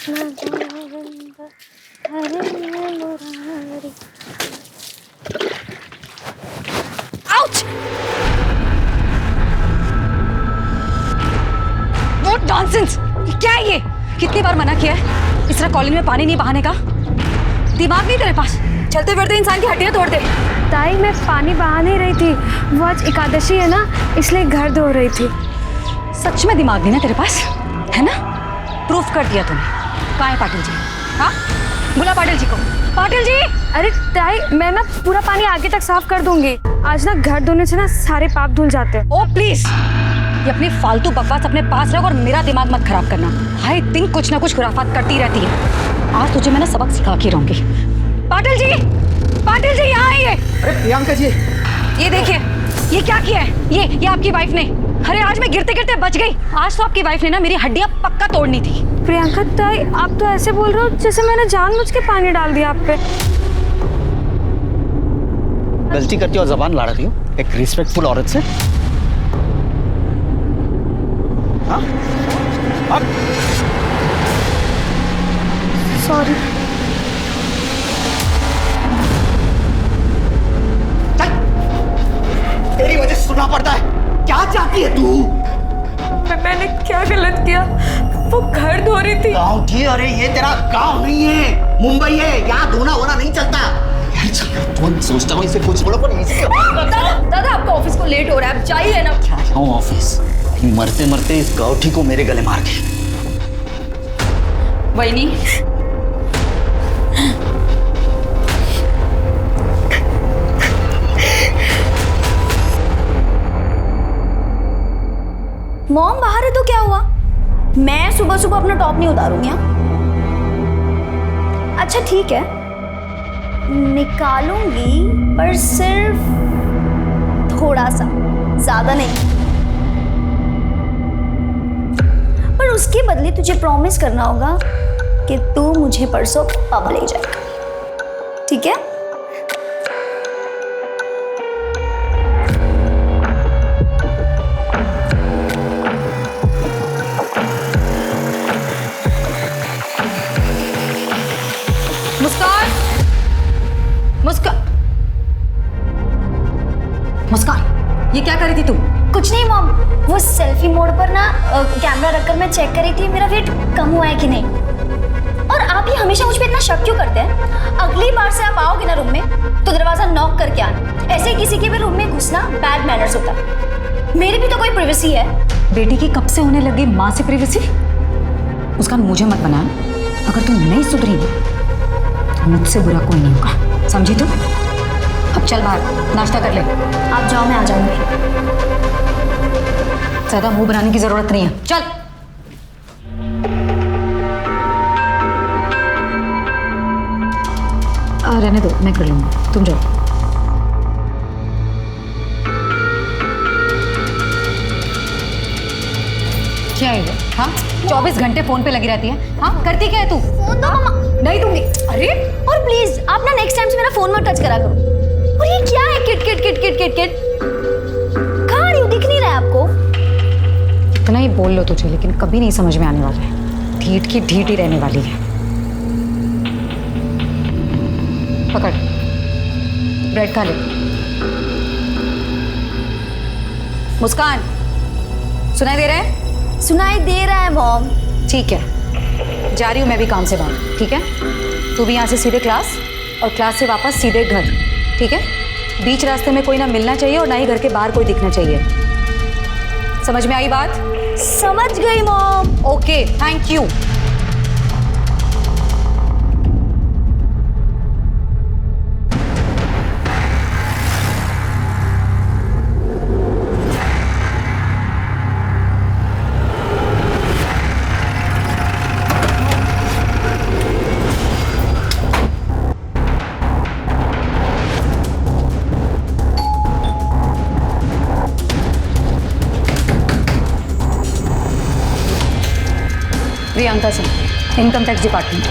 Krishna Govind Hare Murari. Ouch! What nonsense! क्या है ये? कितनी बार मना किया है इस तरह कॉलोनी में पानी नहीं बहाने का? दिमाग नहीं तेरे पास? चलते फिरते इंसान की हड्डियां तोड़ दे। ताई मैं पानी बहा नहीं रही थी, वो आज एकादशी है ना, इसलिए घर धो रही थी। सच में दिमाग नहीं ना तेरे पास, है ना? प्रूफ कर दिया तूने। कहाँ है पाटिल जी? हाँ, बुला पाटिल जी को। पाटिल जी! अरे ताई, मैं ना पूरा पानी आगे तक साफ कर दूंगी। आज ना घर धोने से ना सारे पाप धुल जाते हैं। ओ प्लीज, ये अपनी फालतू बकवास अपने पास रख और मेरा दिमाग मत खराब करना। आई थिंक कुछ ना कुछ खुराफात करती रहती है। आज तुझे मैं ना सबक सिखा के रहूंगी। पाटिल जी! पाटिल जी यहाँ आइए। अरे प्रियंका जी, ये देखिए, ये क्या किया है? ये आपकी वाइफ ने। अरे आज मैं गिरते गिरते बच गई। आज तो आपकी वाइफ ने ना मेरी हड्डियां पक्का तोड़नी थी। प्रियंका ताई, आप तो ऐसे बोल रहे हो जैसे मैंने जानबूझ के पानी डाल दिया आप पे। गलती करती हो, जबान लड़ा रही हो एक रिस्पेक्टफुल औरत से। हाँ? सॉरी। तेरी वजह से सुनना पड़ता है। क्या चाहती है तू? मैंने क्या गलत किया? वो घर धो रही थी। गाँव थी? अरे ये तेरा गाँव नहीं है, मुंबई है। यहाँ धोना होना नहीं चलता। यार तुम सोचता हूँ इसे कुछ बोलो पर दादा आपका ऑफिस को लेट हो रहा है, आप जाइए ना। क्या जाऊँ ऑफिस? मरते मरते इस गाँठी को मेरे गले मार के। वही मॉम बाहर है तो क्या हुआ? मैं सुबह सुबह अपना टॉप नहीं उतारूंगी। अच्छा ठीक है, निकालूंगी पर सिर्फ थोड़ा सा, ज्यादा नहीं। पर उसके बदले तुझे प्रॉमिस करना होगा कि तू मुझे परसों पब ले जाएगा, ठीक है? मुस्कान, ये क्या कर रही थी तू? कुछ नहीं मॉम, वो सेल्फी मोड पर ना कैमरा रखकर मैं चेक कर रही थी मेरा वेट कम हुआ है कि नहीं। और आप ही हमेशा मुझ पे इतना शक क्यों करते हैं? अगली बार से आप आओगे ना रूम में तो दरवाजा नॉक करके आना। ऐसे किसी के भी रूम में घुसना बैड मैनर्स होता है। मेरी भी तो कोई प्राइवेसी है। बेटी की कब से होने लगी माँ से प्राइवेसी? मुस्कान, मुझे मत बना। अगर तुम नहीं सुधरी तो मुझसे बुरा कोई नहीं होगा, समझी तू? अब चल बाहर नाश्ता कर ले। आप जाओ, मैं आ जाऊंगी। ज्यादा मुंह बनाने की जरूरत नहीं है, चल। रहने दो, मैं कर लूंगी, तुम जाओ। क्या है ये? हाँ, 24 घंटे फोन पे लगी रहती है। हाँ, करती क्या है तू? फोन दो मम्मा। नहीं दूंगी। अरे और प्लीज आप ना नेक्स्ट टाइम से मेरा फोन मत टच करा करो। और ये क्या है? Kit kit kit kit kit kit कहाँ रही हो? दिख नहीं रहा है आपको? इतना ही बोल लो तुझे, लेकिन कभी नहीं समझ में आने वाला है। ढीठ की ढीठ ही रहने वाली है। पकड़, ब्रेड खा ले। मुस्कान, सुनाई दे रहा है? सुनाई दे रहा है मॉम। ठीक है, जा रही हूँ मैं भी काम से बाहर, ठीक है? तू भी यहाँ से सीधे क्लास, और क्लास से वापस सीधे घर, ठीक है? बीच रास्ते में कोई ना मिलना चाहिए और ना ही घर के बाहर कोई दिखना चाहिए। समझ में आई बात? समझ गई mom. Okay, thank you. Priyanka Singh, income tax department.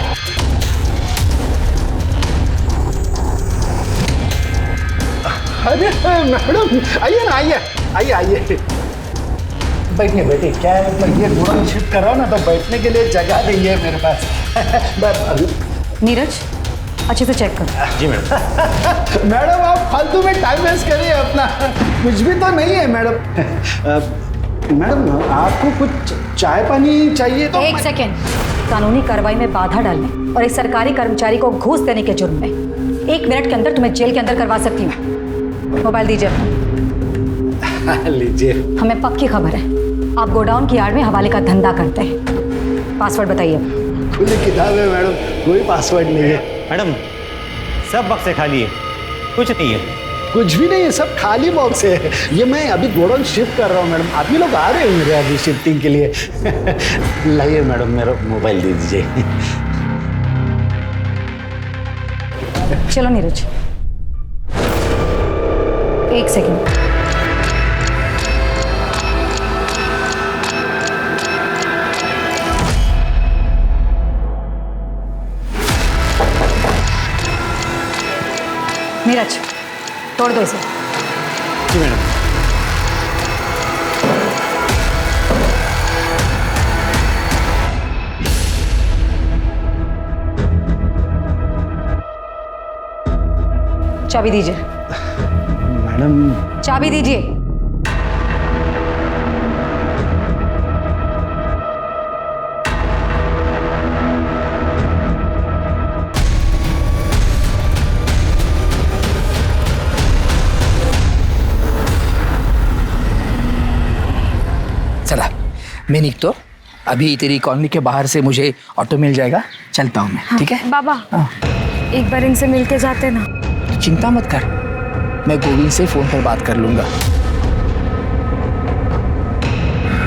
अरे मैडम, आइए ना, आइए आइए आइए। बैठिए बैठिए, क्या है मतलब ये गोडाउन शिफ्ट कर रहा हूँ ना, तो बैठने के लिए जगह नहीं है मेरे पास। नीरज अच्छे से चेक कर। जी मैडम। मैडम आप फालतू में टाइम वेस्ट करिए अपना, कुछ भी तो नहीं है मैडम। मैडम आपको कुछ चाय पानी चाहिए तो? एक सेकेंड, कानूनी कार्रवाई में बाधा डालने और एक सरकारी कर्मचारी को घूस देने के जुर्म में 1 मिनट के अंदर तुम्हें जेल के अंदर करवा सकती हूँ। मोबाइल दीजिए अपना। लीजिए। हमें पक्की खबर है आप गोडाउन की आड़ में हवाले का धंधा करते हैं। पासवर्ड बताइए। खुली किताब है मैडम, कोई पासवर्ड नहीं है। मैडम सब बक्से खाली है, कुछ नहीं है। कुछ भी नहीं है, सब खाली बॉक्स है। ये मैं अभी गोडाउन शिफ्ट कर रहा हूँ मैडम, आप ही लोग आ रहे हैं मेरे अभी शिफ्टिंग के लिए। लाइए मैडम मेरा मोबाइल दे दीजिए। चलो नीरज, 1 सेकेंड। नीरज तोड़ दो इसे। जी मैडम। चाबी दीजिए। मैडम चाबी दीजिए। चला मैं निकतो, अभी तेरी कॉलोनी के बाहर से मुझे ऑटो मिल जाएगा, चलता हूँ मैं। ठीक है बाबा, एक बार इनसे मिलके जाते ना। चिंता मत कर, मैं गोविंद से फोन पर बात कर लूंगा।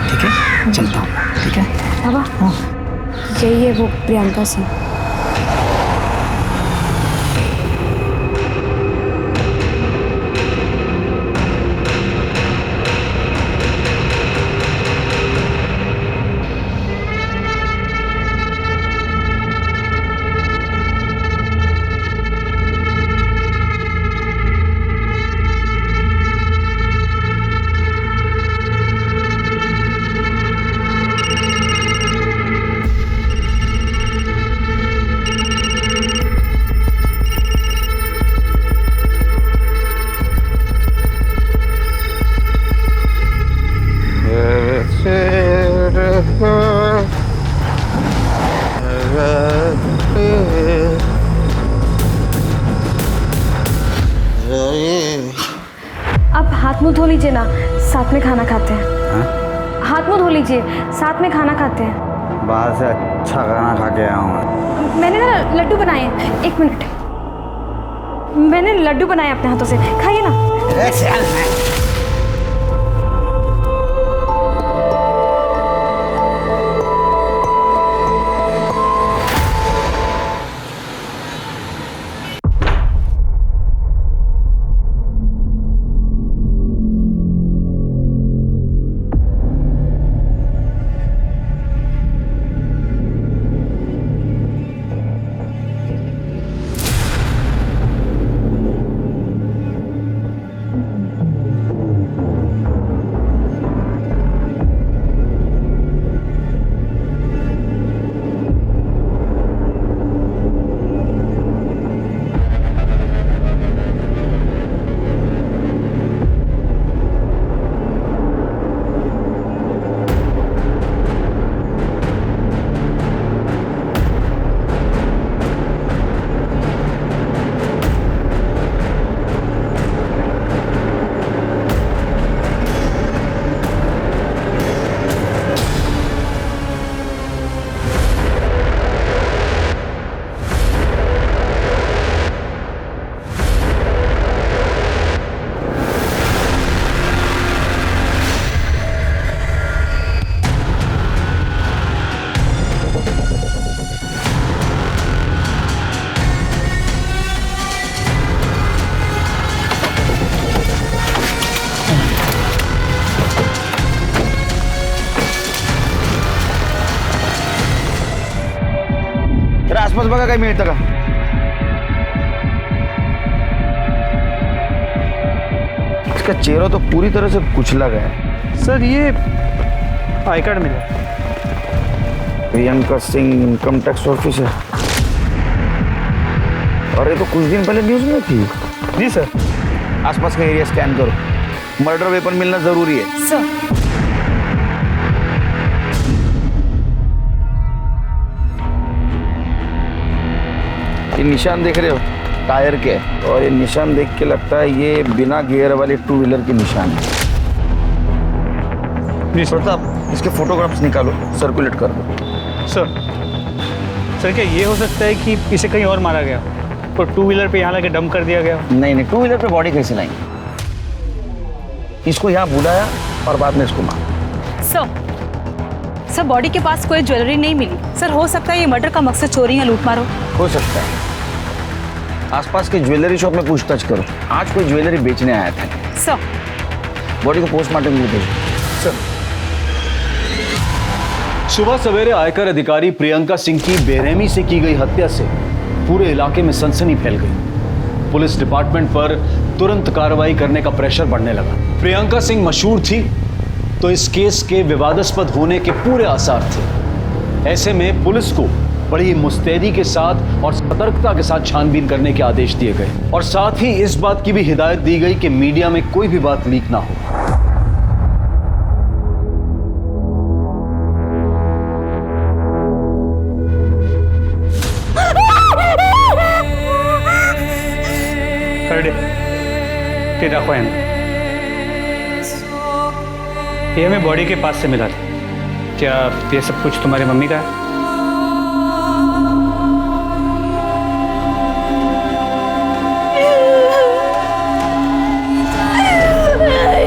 ठीक है चलता हूँ। ठीक है बाबा, यही है वो प्रियंका सिंह। अब हाथ मुंह धो लीजिए ना, साथ में खाना खाते हैं। हाथ मुंह धो लीजिए, साथ में खाना खाते हैं। बाहर से अच्छा खाना खा के आया हूँ मैं। मैंने ना लड्डू बनाए हैं, 1 मिनट। मैंने लड्डू बनाए अपने हाथों से, खाइए ना। आसपास बघा काही मिळतं का? इसका चेहरा तो पूरी तरह से कुचला गया है। सर ये आई कार्ड मिला। Priyanka Singh income tax officer. अरे तो कुछ दिन पहले न्यूज में थी। जी सर। आसपास का एरिया स्कैन करो, मर्डर वेपन मिलना जरूरी है। सर ये निशान देख रहे हो टायर के, और ये निशान देख के लगता है ये बिना गियर वाली टू व्हीलर के निशान है। जी सर। प्रताप, इसके फोटोग्राफ्स निकालो, सर्कुलेट कर दो। सर क्या ये हो सकता है कि इसे कहीं और मारा गया और टू व्हीलर पे यहाँ लाके डंप कर दिया गया? नहीं नहीं, टू व्हीलर पे बॉडी कैसे लाएंगे? इसको यहाँ बुलाया और बाद में इसको मारा। सर बॉडी के पास कोई ज्वेलरी नहीं मिली। सर हो सकता है ये मर्डर का मकसद चोरी या लूट मारो हो सकता है। आसपास के ज्वेलरी शॉप में पूछताछ करो, आज कोई ज्वेलरी बेचने आया था। सर बॉडी को पोस्टमार्टम के लिए भेजो। सुबह सवेरे आयकर अधिकारी प्रियंका सिंह की बेरहमी से की गई हत्या से पूरे इलाके में सनसनी फैल गई। पुलिस डिपार्टमेंट पर तुरंत कार्रवाई करने का प्रेशर बढ़ने लगा। प्रियंका सिंह मशहूर थी तो इस केस के विवादास्पद होने के पूरे आसार थे। ऐसे में पुलिस को बड़ी मुस्तैदी के साथ और सतर्कता के साथ छानबीन करने के आदेश दिए गए और साथ ही इस बात की भी हिदायत दी गई कि मीडिया में कोई भी बात लीक ना हो। ये हमें बॉडी के पास से मिला था। क्या ये सब कुछ तुम्हारी मम्मी का है?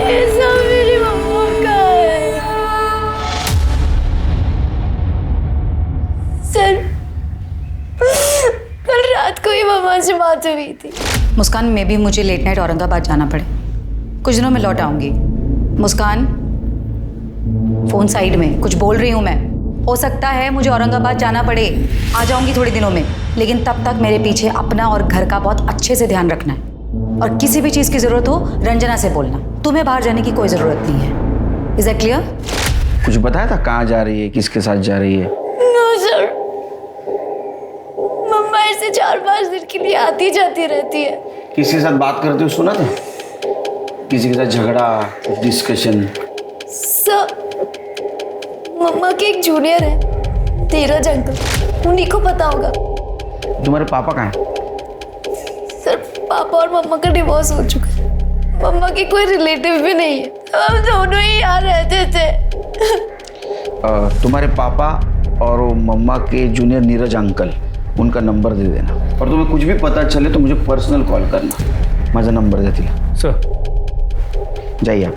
ये सब मेरी मम्मा का है। सर कल रात को ही मम्मा से बात हुई थी। मुस्कान में भी मुझे लेट नाइट औरंगाबाद जाना पड़े, कुछ दिनों में लौट आऊंगी। मुस्कान फोन साइड में, कुछ बोल रही हूँ मैं। हो सकता है मुझे औरंगाबाद जाना पड़े, आ जाऊंगी थोड़े दिनों में, लेकिन तब तक मेरे पीछे अपना और घर का बहुत अच्छे से ध्यान रखना है। और किसी भी चीज़ की ज़रूरत हो रंजना से बोलना। तुम्हें बाहर जाने की कोई ज़रूरत नहीं है। Is that clear? कुछ बताया था कहाँ जा रही है, किसके साथ जा रही है? नो सर, मम्मा ऐसे 4-5 दिन के लिए आती जाती रहती है। किसी के साथ बात करते हुए सुना था? किसी के साथ झगड़ा, डिस्कशन? सर मम्मा के एक जूनियर है, धीरज अंकल, उन्हीं को पता होगा। तुम्हारे पापा कहाँ हैं? सर पापा और मम्मा का डिवोर्स हो चुका है। मम्मा के कोई रिलेटिव भी नहीं है, हम दोनों ही यहाँ रहते थे। तुम्हारे पापा और वो मम्मा के जूनियर नीरज अंकल, उनका नंबर दे देना, और तुम्हें कुछ भी पता चले तो मुझे पर्सनल कॉल करना। माझा नंबर देती है। सर जाइए आप।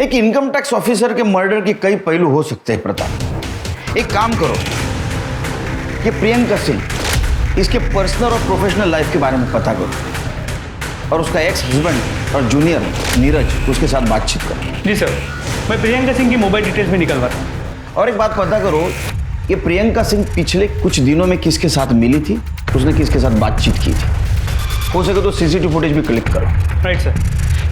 एक इनकम टैक्स ऑफिसर के मर्डर के कई पहलू हो सकते हैं प्रताप। एक काम करो, ये प्रियंका सिंह, इसके पर्सनल और प्रोफेशनल लाइफ के बारे में पता करो, और उसका एक्स हस्बैंड और जूनियर नीरज, उसके साथ बातचीत करो। जी सर, मैं प्रियंका सिंह की मोबाइल डिटेल्स भी निकलवाता हूँ। और एक बात पता करो, ये प्रियंका सिंह पिछले कुछ दिनों में किसके साथ मिली थी, उसने किसके साथ बातचीत की थी। हो सके तो सीसीटीवी फुटेज भी कलेक्ट करो। राइट सर,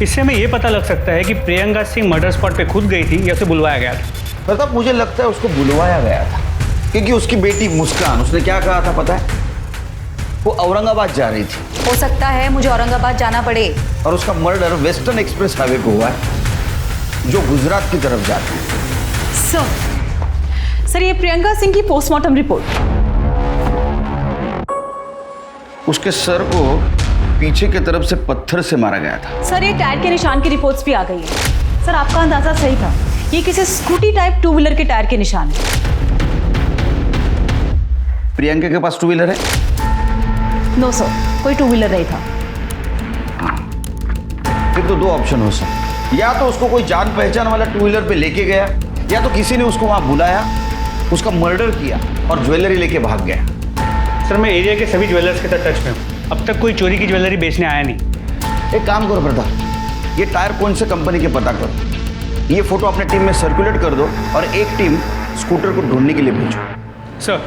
इससे हमें ये पता लग सकता है कि प्रियंका सिंह मर्डर स्पॉट पे खुद गई थी या उसे बुलवाया गया था। प्रताप, मुझे लगता है उसको बुलवाया गया था, क्योंकि उसकी बेटी मुस्कान, उसने क्या कहा था पता है? वो औरंगाबाद जा रही थी। हो सकता है मुझे औरंगाबाद जाना पड़े। और उसका मर्डर वेस्टर्न एक्सप्रेस हाईवे पे हुआ है, जो गुजरात की तरफ जाता है। सर ये प्रियंका सिंह की पोस्टमार्टम रिपोर्ट। उसके सर को पीछे की तरफ से पत्थर से मारा गया था। सर ये टायर के निशान की रिपोर्ट्स भी आ गई है। सर आपका अंदाजा सही था, ये किसी स्कूटी टाइप टू व्हीलर के टायर के निशान है। प्रियंका के पास टू व्हीलर है? नो सर, कोई टू व्हीलर नहीं था। फिर तो दो ऑप्शन हो सकते, या तो उसको कोई जान पहचान वाला टू व्हीलर पे लेके गया, या तो किसी ने उसको वहां बुलाया, उसका मर्डर किया और ज्वेलरी लेके भाग गया। सर मैं एरिया के सभी ज्वेलर्स के साथ टच में हूँ, अब तक कोई चोरी की ज्वेलरी बेचने आया नहीं। एक काम करो प्रताप, ये टायर कौन से कंपनी के पता करो, ये फोटो अपने टीम में सर्कुलेट कर दो, और एक टीम स्कूटर को ढूंढने के लिए भेजो। सर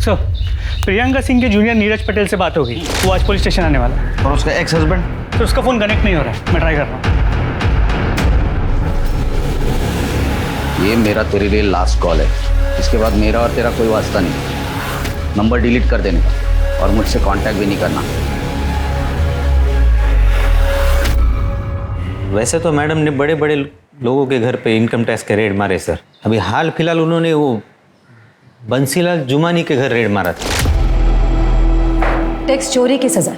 सर, प्रियंका सिंह के जूनियर नीरज पटेल से बात हो गई, वो आज पुलिस स्टेशन आने वाला है। और उसका एक्स हस्बैंड? तो उसका फ़ोन कनेक्ट नहीं हो रहा है, मैं ट्राई कर रहा हूँ। ये मेरा तेरे लिए लास्ट कॉल है, इसके बाद मेरा और तेरा कोई वास्ता नहीं। नंबर डिलीट कर देने का और मुझसे कांटेक्ट भी नहीं करना। वैसे तो मैडम ने बड़े बड़े लोगों के घर पे इनकम टैक्स के रेड मारे सर। अभी हाल फिलहाल उन्होंने वो बंसीलाल जुमानी के घर रेड मारा था। टैक्स चोरी की सज़ा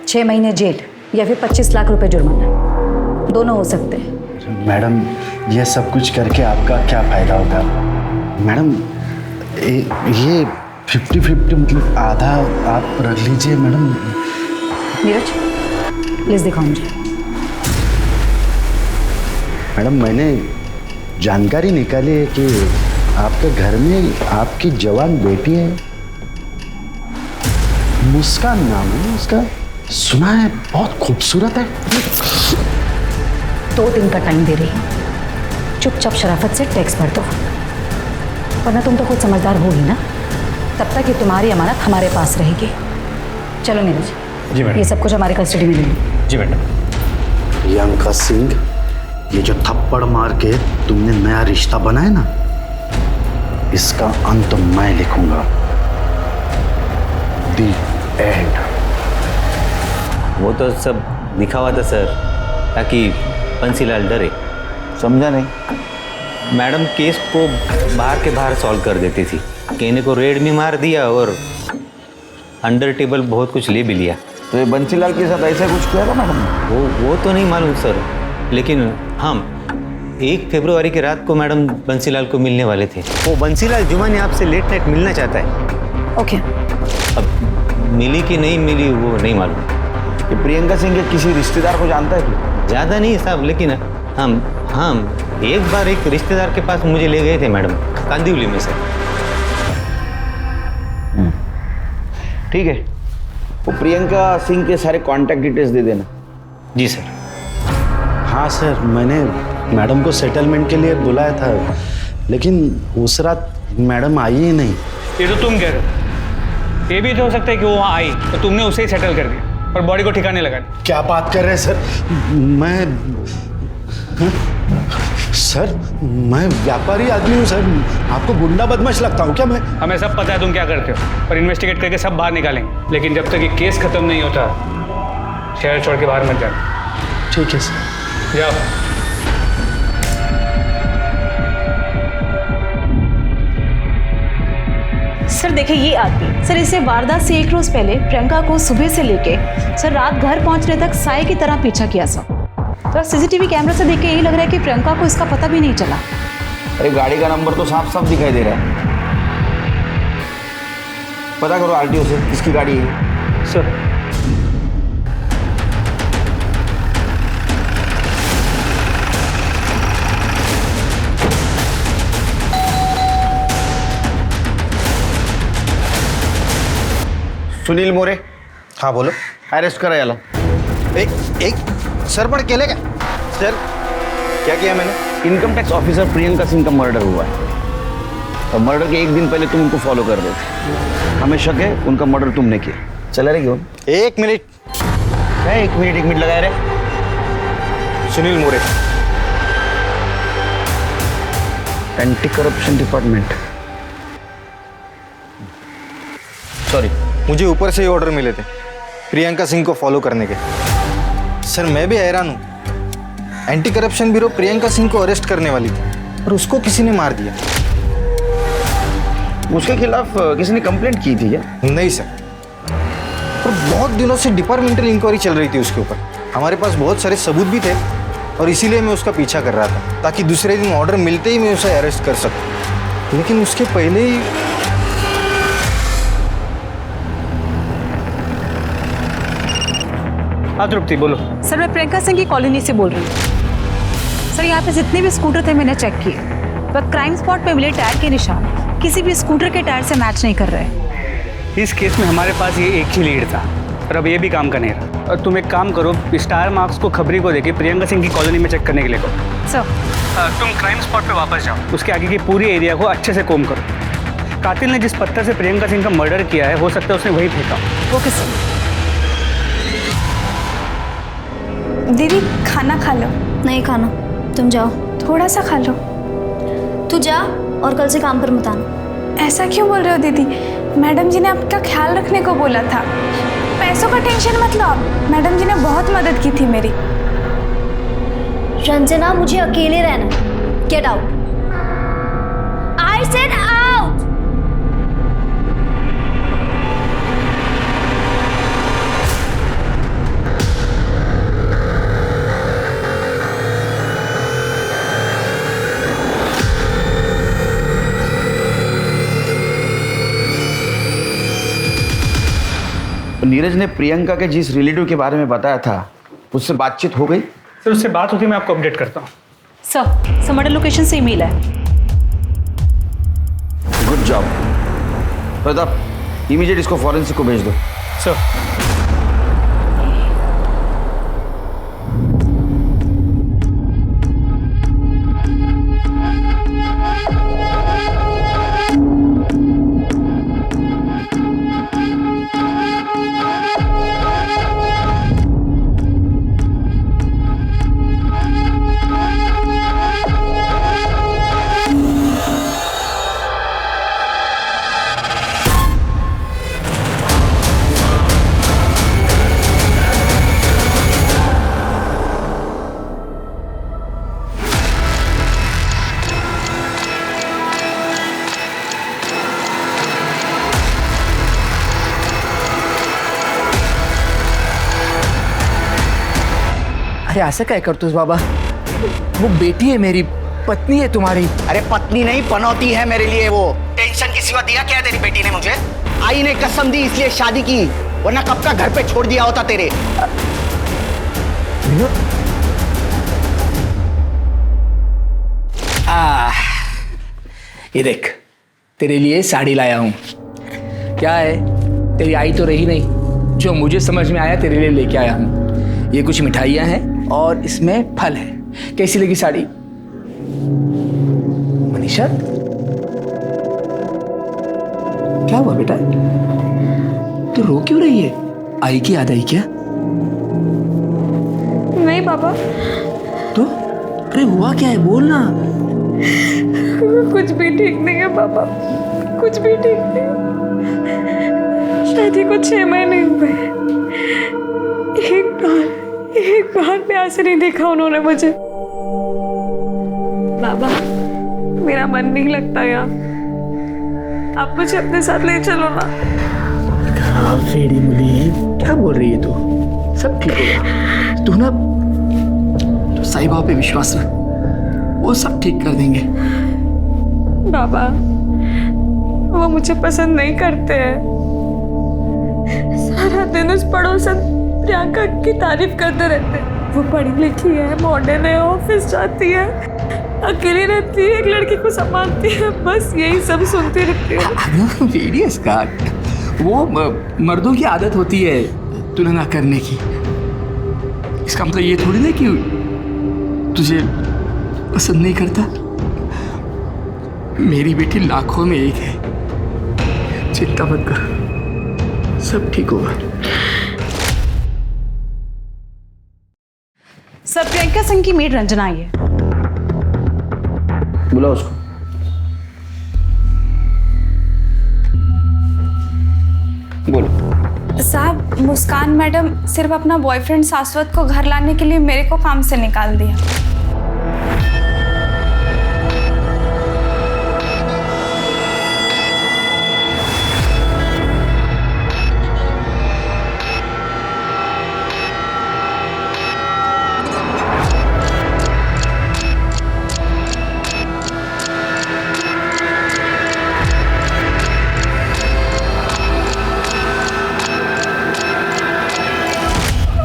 6 महीने जेल या फिर 25 लाख रुपए जुर्माना, दोनों हो सकते हैं। मैडम ये सब कुछ करके आपका क्या फ़ायदा होगा? मैडम ये 50-50 मतलब आधा आप रख लीजिए मैडम। नीरज प्लीज़ दिखाओ मुझे। मैडम मैंने जानकारी निकाली है कि आपके घर में आपकी जवान बेटी है, मुस्कान नाम है उसका, सुना है बहुत खूबसूरत है। 2 दिन का टाइम दे रही हूँ, चुपचाप शराफत से टैक्स भर दो, वरना तुम तो खुद समझदार होगी ना, तब तक ये तुम्हारी अमानत हमारे पास रहेगी। चलो नीरज। जी मैडम। ये सब कुछ हमारे कस्टडी में ले लो। जी मैडम। प्रियंका सिंह, ये जो थप्पड़ मार के तुमने नया रिश्ता बनाया ना, इसका अंत मैं लिखूंगा। दी एंड। वो तो सब दिखावा था सर, ताकि बंसीलाल डरे। समझा नहीं? मैडम केस को बाहर के बाहर सॉल्व कर देती थी, कहने को रेड में मार दिया और अंडर टेबल बहुत कुछ ले भी लिया। तो ये बंसीलाल के साथ ऐसा कुछ किया था मैडम? वो तो नहीं मालूम सर, लेकिन हम 1 फरवरी की रात को मैडम बंसीलाल को मिलने वाले थे। वो बंसीलाल जुमानी आपसे लेट नाइट मिलना चाहता है। ओके। अब मिली कि नहीं मिली वो नहीं मालूम। ये प्रियंका सिंह के किसी रिश्तेदार को जानता है तू? ज़्यादा नहीं साहब, लेकिन हम एक बार एक रिश्तेदार के पास मुझे ले गए थे मैडम, कांदिवली में से। ठीक है, वो प्रियंका सिंह के सारे कांटेक्ट डिटेल्स दे देना। जी सर। हाँ सर, मैंने मैडम को सेटलमेंट के लिए बुलाया था, लेकिन उस रात मैडम आई ही नहीं। ये तो तुम कह रहे हो, ये भी तो हो सकता है कि वो वहाँ आई तो तुमने उसे ही सेटल कर दिया और बॉडी को ठिकाने लगा दिया। क्या बात कर रहे हैं सर? मैं व्यापारी आदमी हूँ सर, आपको गुंडा बदमाश लगता हूँ क्या मैं? हमें सब पता है तुम क्या करते हो, पर इन्वेस्टिगेट करके सब बाहर निकालेंगे, लेकिन जब तक ये केस खत्म नहीं होता शहर छोड़ के बाहर मत जाना। ठीक है सर। जाओ। सर देखिए ये आदमी, सर इसे वारदात से 1 रोज पहले प्रियंका को सुबह से लेके सर रात घर पहुंचने तक साए की तरह पीछा किया सर। तो सीसीटीवी कैमरा से देख के यही लग रहा है कि प्रियंका को इसका पता भी नहीं चला। अरे गाड़ी का नंबर तो साफ साफ दिखाई दे रहा है। पता करो आरटीओ से किसकी गाड़ी है। सर सुनील मोरे। हाँ बोलो। अरेस्ट करा याला। एक सर पर केले क्या? सर क्या किया मैंने? Income tax officer Priyanka Singh का मर्डर हुआ है और मर्डर के 1 दिन पहले तुम उनको फॉलो कर रहे थे। हमें शक है उनका मर्डर तुमने किया। चला रहे क्यों? 1 मिनट। क्या 1 मिनट लगाए रहे? सुनील मोरे, एंटी करप्शन डिपार्टमेंट। सॉरी, मुझे ऊपर से ही ऑर्डर मिले थे प्रियंका सिंह को फॉलो करने के। सर मैं भी हैरान हूँ, anti corruption bureau Priyanka Singh को अरेस्ट करने वाली थी और उसको किसी ने मार दिया। उसके खिलाफ किसी ने कंप्लेंट की थी क्या? नहीं सर, पर बहुत दिनों से डिपार्टमेंटल इंक्वायरी चल रही थी उसके ऊपर। हमारे पास बहुत सारे सबूत भी थे और इसीलिए मैं उसका पीछा कर रहा था, ताकि दूसरे दिन ऑर्डर मिलते ही मैं उसे अरेस्ट कर सकूं। लेकिन उसके पहले ही हाँ तृप्ति बोलो। सर मैं प्रियंका सिंह की कॉलोनी से बोल रही हूँ। सर यहाँ पे जितने भी स्कूटर थे मैंने चेक किए, पर क्राइम स्पॉट पे मिले टायर के निशान किसी भी स्कूटर के टायर से मैच नहीं कर रहे। इस केस में हमारे पास ये एक ही लीड था, पर अब ये भी काम का नहीं रहा। और तुम एक काम करो, स्टार मार्क्स को खबरी को देके प्रियंका सिंह की कॉलोनी में चेक करने के लिए करो। सर तुम क्राइम स्पॉट पे वापस जाओ, उसके आगे की पूरी एरिया को अच्छे से कोम करो। कातिल ने जिस पत्थर से प्रियंका सिंह का मर्डर किया है, हो सकता है उसने वही फेंका। Okay sir. दीदी खाना खा लो। नहीं खाना, तुम जाओ। थोड़ा सा खा लो। तू जा और कल से काम पर मत आना। ऐसा क्यों बोल रहे हो दीदी? मैडम जी ने आपका ख्याल रखने को बोला था। पैसों का टेंशन मत लो आप, मैडम जी ने बहुत मदद की थी मेरी। रंजना, मुझे अकेले रहना। Get out. I said out. Neeraj ने प्रियंका के जिस रिलेटिव के बारे में बताया था, उससे बातचीत हो गई? सर उससे बात होती है, मैं आपको अपडेट करता हूँ। सर मर्डर लोकेशन से ईमेल है। गुड जॉब प्रताप, इमीडिएट इसको फॉरेंसिक को भेज दो। सर अरे ऐसा क्या करतूस बाबा, वो बेटी है मेरी, पत्नी है तुम्हारी। अरे पत्नी नहीं, पनौती है मेरे लिए वो। टेंशन की सिवा दिया क्या तेरी बेटी ने मुझे? आई ने कसम दी इसलिए शादी की, वरना कब का घर पे छोड़ दिया होता तेरे। ये देख, तेरे लिए साड़ी लाया हूं। क्या है, तेरी आई तो रही नहीं, जो मुझे समझ में आया तेरे लिए लेके आया हूं। ये कुछ मिठाइयां हैं और इसमें फल है। कैसी लगी साड़ी मनीषा? क्या हुआ बेटा, तू रो क्यों रही है? आई की याद आई क्या? नहीं पापा। तो अरे हुआ क्या है, बोल ना। कुछ भी ठीक नहीं है पापा, कुछ भी ठीक नहीं है। शादी को 6 महीने हुए, एक बार प्यार से नहीं देखा उन्होंने मुझे। बाबा मेरा मन नहीं लगता यहाँ, आप मुझे अपने साथ ले चलो ना। फेड़ी मुली, क्या बोल रही है तू? सब ठीक होगा, तू ना तो साईं बाबा पे विश्वास रख, वो सब ठीक कर देंगे। बाबा वो मुझे पसंद नहीं करते हैं, सारा दिन उस पड़ोसन प्रियंका की तारीफ करते रहते हैं। वो पढ़ी लिखी है, मॉडर्न है, ऑफिस जाती है, अकेली रहती है, एक लड़की को संभालती है, बस यही सब सुनती रहती है। सीरियस का वो मर्दों की आदत होती है तुलना करने की। इसका मतलब ये थोड़ी ना कि तुझे पसंद नहीं करता। मेरी बेटी लाखों में एक है, चिंता मत कर, सब ठीक होगा। सर प्रियंका सिंह की मेड रंजना आई है। बुलाओ उसको। बोलो। साहब मुस्कान मैडम सिर्फ अपना बॉयफ्रेंड शाश्वत को घर लाने के लिए मेरे को काम से निकाल दिया।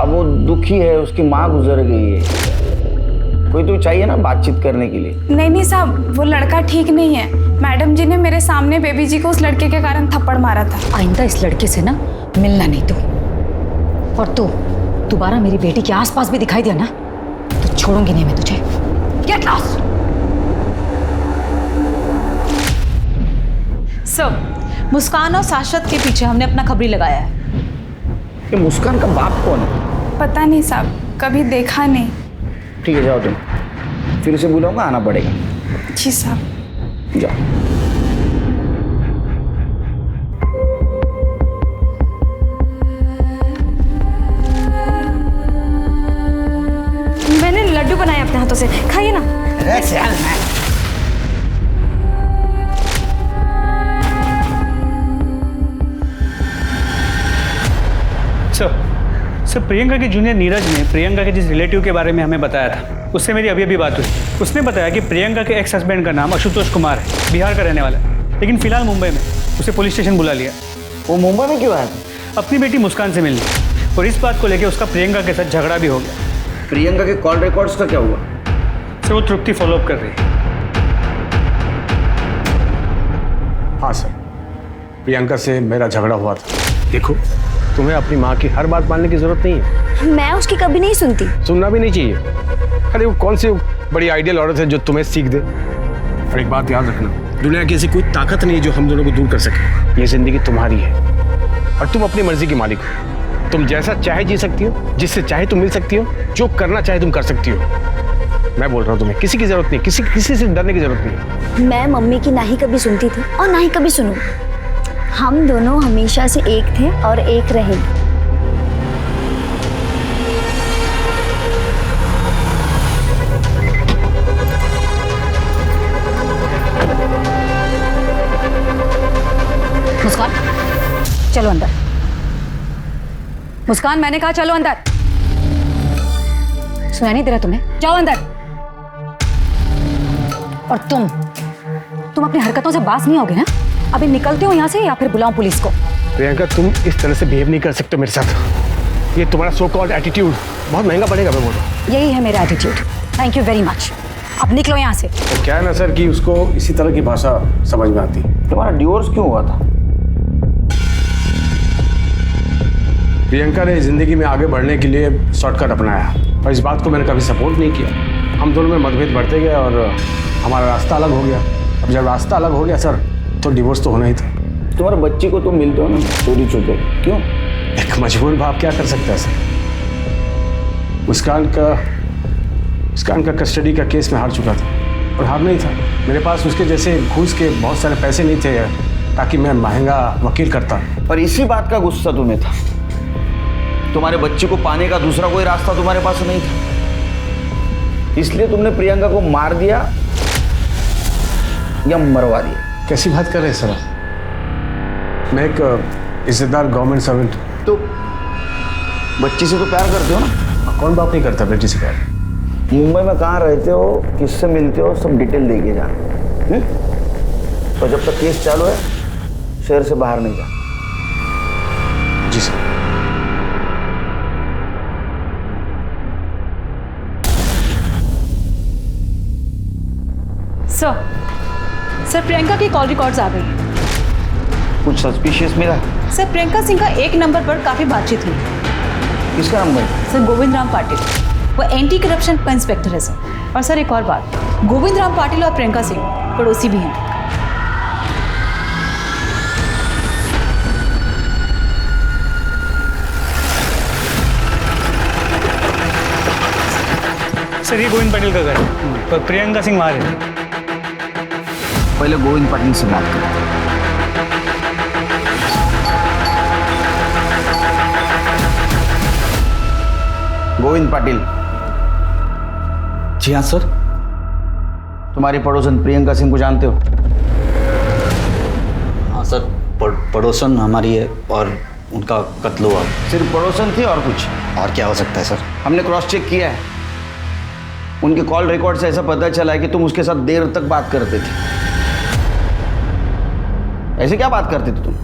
वो दुखी है, उसकी माँ गुजर गई है, कोई तो चाहिए ना बातचीत करने के लिए। नहीं साहब, वो लड़का ठीक नहीं है। मैडम जी ने मेरे सामने बेबी जी को उस लड़के के कारण थप्पड़ मारा था। आइंदा इस लड़के से ना मिलना नहीं। तू और तू दोबारा मेरी बेटी के आसपास भी दिखाई दिया ना तो छोड़ूंगी नहीं मैं तुझे। Get lost. सर, मुस्कान और शाश्वत के पीछे हमने अपना खबरी लगाया है। ये मुस्कान का बाप कौन है? पता नहीं साहब, कभी देखा नहीं। ठीक है, जाओ तुम, फिर से बुलाऊंगा, आना पड़ेगा। जी साहब। जाओ। मैंने लड्डू बनाए अपने हाथों से, खाइए ना। सर प्रियंका के जूनियर नीरज ने प्रियंका के जिस रिलेटिव के बारे में हमें बताया था, उससे मेरी अभी अभी बात हुई। उसने बताया कि प्रियंका के एक्स हस्बैंड का नाम आशुतोष कुमार है, बिहार का रहने वाला है, लेकिन फिलहाल मुंबई में। उसे पुलिस स्टेशन बुला लिया। वो मुंबई में क्यों आया था? अपनी बेटी मुस्कान से मिलने, और इस बात को लेकर उसका प्रियंका के साथ झगड़ा भी हो गया। प्रियंका के कॉल रिकॉर्ड्स का क्या हुआ? सर वो तृप्ति फॉलोअप कर रही है। हाँ सर, प्रियंका से मेरा झगड़ा हुआ था। देखो, तुम्हें अपनी माँ की हर बात मानने की जरूरत नहीं है। मैं उसकी कभी नहीं सुनती। सुनना भी नहीं चाहिए। अरे वो कौन सी बड़ी आइडियल औरत है जो तुम्हें सीख दे। और एक बात याद रखना, दुनिया की ऐसी कोई ताकत नहीं है जो हम दोनों को दूर कर सके। ये जिंदगी तुम्हारी है और तुम अपनी मर्जी की मालिक हो। तुम जैसा चाहे जी सकती हो, जिससे चाहे तुम मिल सकती हो, जो करना चाहे तुम कर सकती हो। मैं बोल रहा हूँ, तुम्हें किसी की जरूरत नहीं, किसी से डरने की जरूरत नहीं। मैं मम्मी की ना ही कभी सुनती थी और ना ही कभी सुनूं। हम दोनों हमेशा से एक थे और एक रहेंगे। मुस्कान, चलो अंदर। मुस्कान, मैंने कहा चलो अंदर। सुनाई नहीं दे रहा तुम्हें? जाओ अंदर। और तुम अपनी हरकतों से बाज नहीं होगे ना? अभी निकलते हो यहाँ से या फिर बुलाऊं पुलिस को? प्रियंका, तुम इस तरह से बिहेव नहीं कर सकते मेरे साथ। ये तुम्हारा सो कॉल्ड एटीट्यूड बहुत महंगा पड़ेगा। मैं बोल रहा हूँ, यही है मेरा attitude. Thank you very much. अब निकलो यहाँ से। तो क्या है ना सर कि उसको इसी तरह की भाषा समझ में आती है। तुम्हारा डिवोर्स क्यों हुआ था? प्रियंका ने जिंदगी में आगे बढ़ने के लिए शॉर्टकट अपनाया और इस बात को मैंने कभी सपोर्ट नहीं किया। हम दोनों में मतभेद बढ़ते गए और हमारा रास्ता अलग हो गया। अब जब रास्ता अलग हो गया सर, तो डिवोर्स तो होना ही था। तुम्हारे बच्ची को तुम मिलते हो ना चोरी छुपे, क्यों? एक मजबूर बाप क्या कर सकता है सर। मुस्कान का कस्टडी का केस में हार चुका था और हार नहीं था। मेरे पास उसके जैसे घूस के बहुत सारे पैसे नहीं थे ताकि मैं महंगा वकील करता। और इसी बात का गुस्सा तुम्हें था। तुम्हारे बच्चे को पाने का दूसरा कोई रास्ता तुम्हारे पास नहीं था, इसलिए तुमने प्रियंका को मार दिया या मरवा दिया। कैसी बात कर रहे हैं सर आप? मैं एक इज्जतदार गवर्नमेंट सर्वेंट हूँ। तो बच्ची से तो प्यार करते हो ना? कौन बाप नहीं करता बेटी से प्यार? मुंबई में कहाँ रहते हो, किससे मिलते हो, सब डिटेल देके जाना। तो जब तक केस चालू है शहर से बाहर नहीं जा। जी सर। सर प्रियंका की कॉल रिकॉर्ड्स आ गई हैं। कुछ सस्पिशियस मिला? सर प्रियंका सिंह का एक नंबर पर काफ़ी बातचीत हुई। किसका नंबर? सर गोविंद राम पाटिल, वो एंटी करप्शन का इंस्पेक्टर है सर। और सर एक और बात, गोविंद राम पाटिल और प्रियंका सिंह पड़ोसी भी हैं। सर ये गोविंद पाटिल का घर है और प्रियंका सिंह वहाँ रहती है। पहले गोविंद पाटिल से बात करें। गोविंद पाटिल। जी हाँ सर। तुम्हारी पड़ोसन प्रियंका सिंह को जानते हो? हाँ सर, पड़ोसन हमारी है और उनका कत्ल हुआ। सिर्फ पड़ोसन थी और कुछ? और क्या हो सकता है सर? हमने क्रॉस चेक किया है, उनके कॉल रिकॉर्ड से ऐसा पता चला है कि तुम उसके साथ देर तक बात करते थे। ऐसे क्या बात करते थे तुम?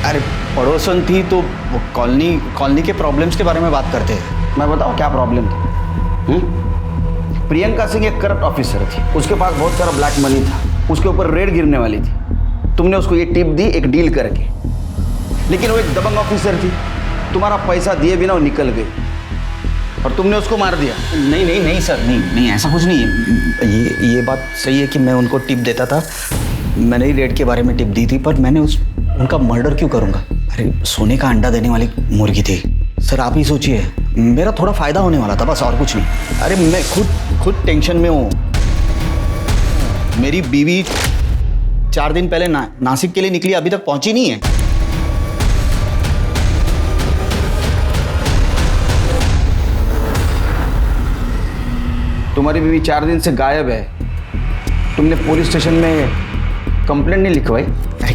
अरे पड़ोसन थी तो वो कॉलोनी के प्रॉब्लम्स के बारे में बात करते हैं। मैं बताऊं क्या प्रॉब्लम थी? प्रियंका सिंह एक करप्ट ऑफिसर थी, उसके पास बहुत सारा ब्लैक मनी था, उसके ऊपर रेड गिरने वाली थी। तुमने उसको ये टिप दी एक डील करके, लेकिन वो एक दबंग ऑफिसर थी, तुम्हारा पैसा दिए बिना वो निकल गई और तुमने उसको मार दिया। नहीं सर, नहीं ऐसा कुछ नहीं है। ये बात सही है कि मैं उनको टिप देता था, मैंने ही रेड के बारे में टिप दी थी, पर मैंने उनका मर्डर क्यों करूंगा? अरे सोने का अंडा देने वाली मुर्गी थी सर। आप ही सोचिए, मेरा थोड़ा फायदा होने वाला था, बस और कुछ नहीं। अरे मैं खुद टेंशन में हूँ। मेरी बीवी 4 दिन पहले नासिक के लिए निकली, अभी तक पहुंची नहीं है। तुम्हारी बीवी 4 दिन से गायब है। तुमने पुलिस स्टेशन में कंप्लेंट नहीं लिखवाई? अरे